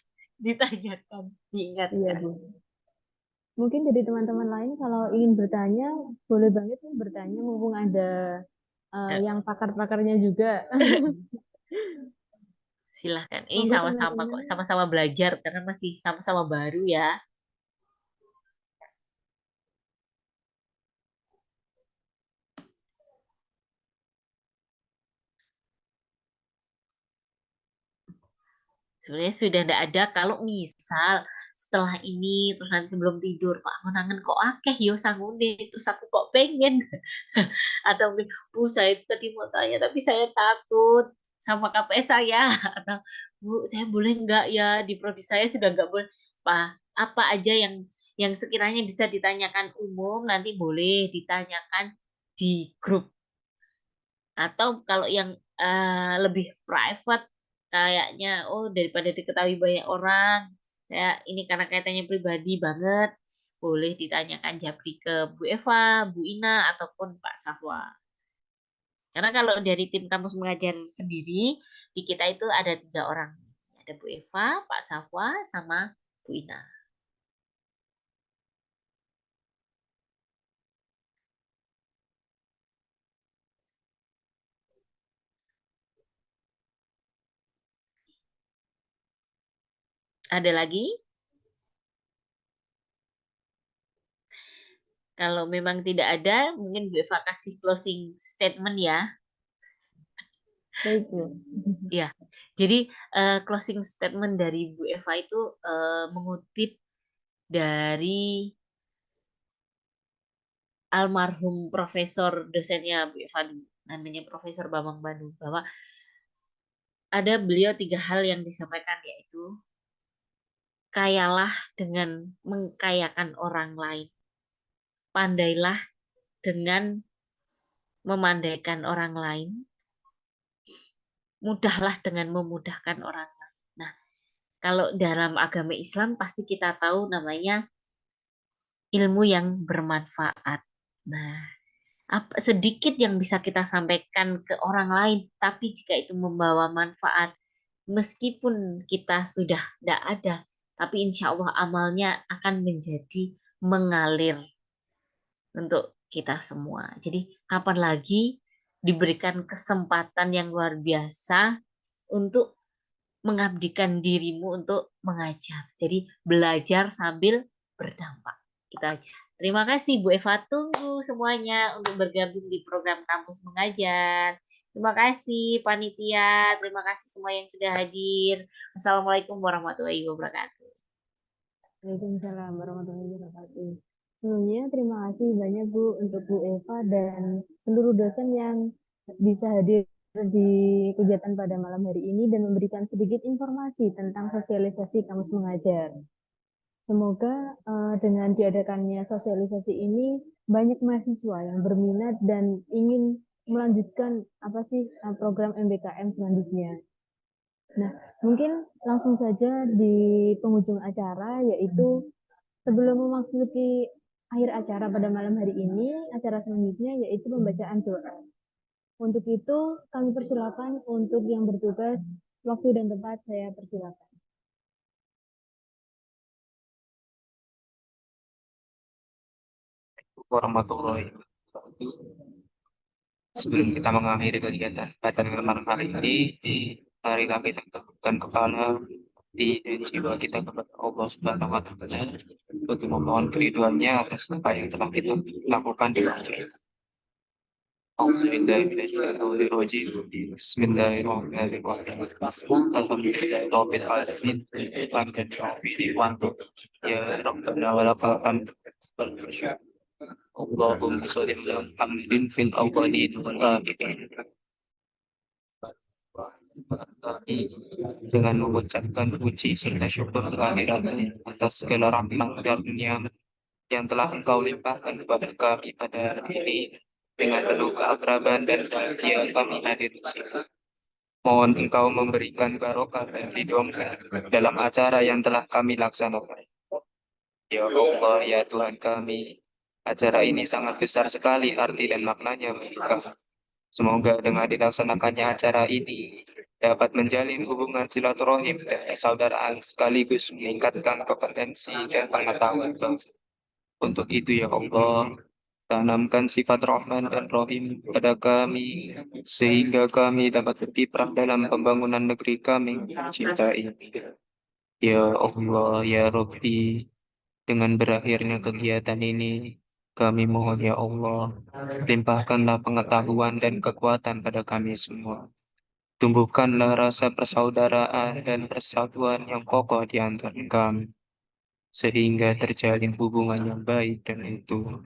ditanyakan, Iya diingatkan. Bu. Mungkin dari teman-teman lain kalau ingin bertanya, boleh banget nih bertanya mumpung ada yang pakar-pakarnya juga. Silahkan. Ini Monggo sama-sama teman-teman. kok, sama-sama belajar karena masih sama-sama baru ya. Sebenarnya sudah tidak ada kalau misal setelah ini terus nanti sebelum tidur Pak menangan kok akeh yo sangune terus aku kok pengen atau mungkin Bu saya itu tadi mau tanya tapi saya takut sama KPS saya atau Bu saya boleh nggak ya di prodi saya sudah nggak boleh Pak apa aja yang sekiranya bisa ditanyakan umum nanti boleh ditanyakan di grup atau kalau yang lebih private kayaknya oh daripada diketahui banyak orang kayak ini karena kaitannya pribadi banget boleh ditanyakan japri ke Bu Eva, Bu Ina ataupun Pak Safwa. Karena kalau dari tim kampus mengajar sendiri di kita itu ada 3 orang. Ada Bu Eva, Pak Safwa, sama Bu Ina. Ada lagi? Kalau memang tidak ada, mungkin Bu Eva kasih closing statement ya. Baik, Bu. Ya, jadi closing statement dari Bu Eva itu mengutip dari almarhum profesor dosennya Bu Eva namanya Profesor Bambang Bandung bahwa ada beliau 3 hal yang disampaikan yaitu kayalah dengan mengkayakan orang lain, pandailah dengan memandaikan orang lain, mudahlah dengan memudahkan orang lain. Nah, kalau dalam agama Islam pasti kita tahu namanya ilmu yang bermanfaat. Nah, sedikit yang bisa kita sampaikan ke orang lain, tapi jika itu membawa manfaat, meskipun kita sudah tidak ada, tapi insya Allah amalnya akan menjadi mengalir untuk kita semua. Jadi kapan lagi diberikan kesempatan yang luar biasa untuk mengabdikan dirimu untuk mengajar. Jadi belajar sambil berdampak. Itu aja. Terima kasih Bu Eva. Tunggu semuanya untuk bergabung di program Kampus Mengajar. Terima kasih panitia. Terima kasih semua yang sudah hadir. Assalamualaikum warahmatullahi wabarakatuh. Waalaikumsalam warahmatullahi wabarakatuh. Sebelumnya terima kasih banyak Bu untuk Bu Eva dan seluruh dosen yang bisa hadir di kegiatan pada malam hari ini dan memberikan sedikit informasi tentang sosialisasi kampus mengajar. Semoga dengan diadakannya sosialisasi ini banyak mahasiswa yang berminat dan ingin melanjutkan program MBKM selanjutnya. Nah, mungkin langsung saja di penghujung acara yaitu sebelum memasuki akhir acara pada malam hari ini, acara selanjutnya yaitu pembacaan doa. Untuk itu, kami persilakan untuk yang bertugas, waktu dan tempat saya persilakan. Warahmatullahi wabarakatuh. Sebelum kita mengakhiri kegiatan pada malam hari ini, marilah kita tundukkan kepala dan jiwa kita kepada Allah Subhanahu wa Ta'ala untuk memohon keriduannya atas apa yang telah kita lakukan di waktu ini. Bismillahirrahmanirrahim. Bismillahirrahmanirrahim. Alhamdulillahirabbil alamin. Ya Rabbana wa lakal hamd. Allahumma sholli ala Muhammadin fil awwalin wal akhirin. Dengan mengucapkan puji serta syukur kehadirat atas segala rahmat karunia yang telah Engkau limpahkan kepada kami pada hari ini, dengan penuh keakraban dan bahagia kami hadir di sini. Mohon Engkau memberikan barokah dan ridho-Mu dalam acara yang telah kami laksanakan. Ya Allah, ya Tuhan kami, acara ini sangat besar sekali arti dan maknanya bagi kami. Semoga dengan dilaksanakannya acara ini dapat menjalin hubungan silaturahim dan persaudaraan sekaligus meningkatkan kompetensi dan pengetahuan kami. Untuk itu ya Allah, tanamkan sifat Rahman dan Rahim pada kami sehingga kami dapat berkiprah dalam pembangunan negeri kami cinta ini. Ya Allah, ya Rabbi, dengan berakhirnya kegiatan ini, kami mohon ya Allah, limpahkanlah pengetahuan dan kekuatan pada kami semua. Tumbuhkanlah rasa persaudaraan dan persatuan yang kokoh di antara kami, sehingga terjalin hubungan yang baik dan utuh.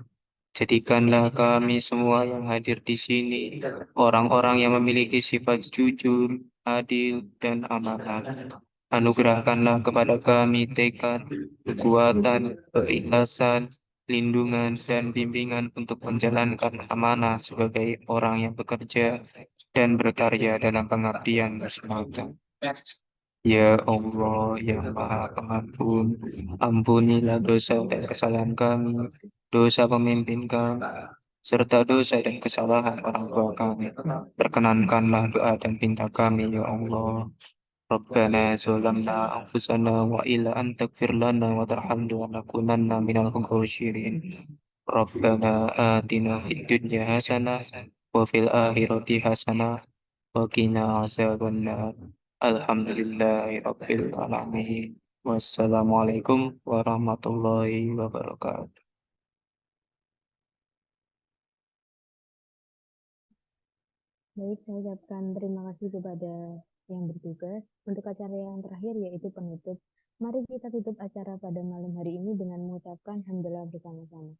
Jadikanlah kami semua yang hadir di sini orang-orang yang memiliki sifat jujur, adil, dan amanah. Anugerahkanlah kepada kami tekad, kekuatan, keikhlasan, lindungan, dan bimbingan untuk menjalankan amanah sebagai orang yang bekerja dan berkarya dalam pengabdian bersemata. Ya Allah, yang Maha Pengampun, ampunilah dosa dan kesalahan kami, dosa pemimpin kami, serta dosa dan kesalahan orang tua kami. Perkenankanlah doa dan pinta kami, ya Allah. Rabbana zalamna anfusana wa illa an taghfir lana wa tarhamna lanakunanna minal khasirin. Rabbana atina fid dunya hasanah wa fil akhirati hasanah wa qina azabannar. Alhamdulillahi rabbil alamin. Wassalamualaikum warahmatullahi wabarakatuh. Baik, saya ucapkan terima kasih kepada yang bertugas. Untuk acara yang terakhir yaitu penutup. Mari kita tutup acara pada malam hari ini dengan mengucapkan hamdalah bersama-sama.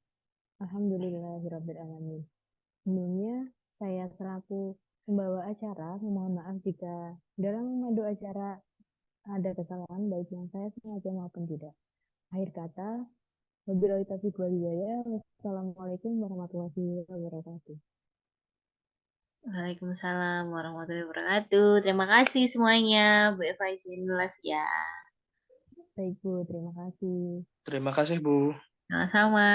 Alhamdulillahirrabbilalamin. Sebelumnya, saya selaku pembawa acara memohon maaf jika dalam memandu acara ada kesalahan baik yang saya sengaja maupun tidak. Akhir kata, wabillahi taufiq wal hidayah. Wassalamualaikum warahmatullahi wabarakatuh. Waalaikumsalam warahmatullahi wabarakatuh. Terima kasih semuanya. Bu Eva izin live ya. Baik Bu, terima kasih. Terima kasih, Bu. Sama-sama.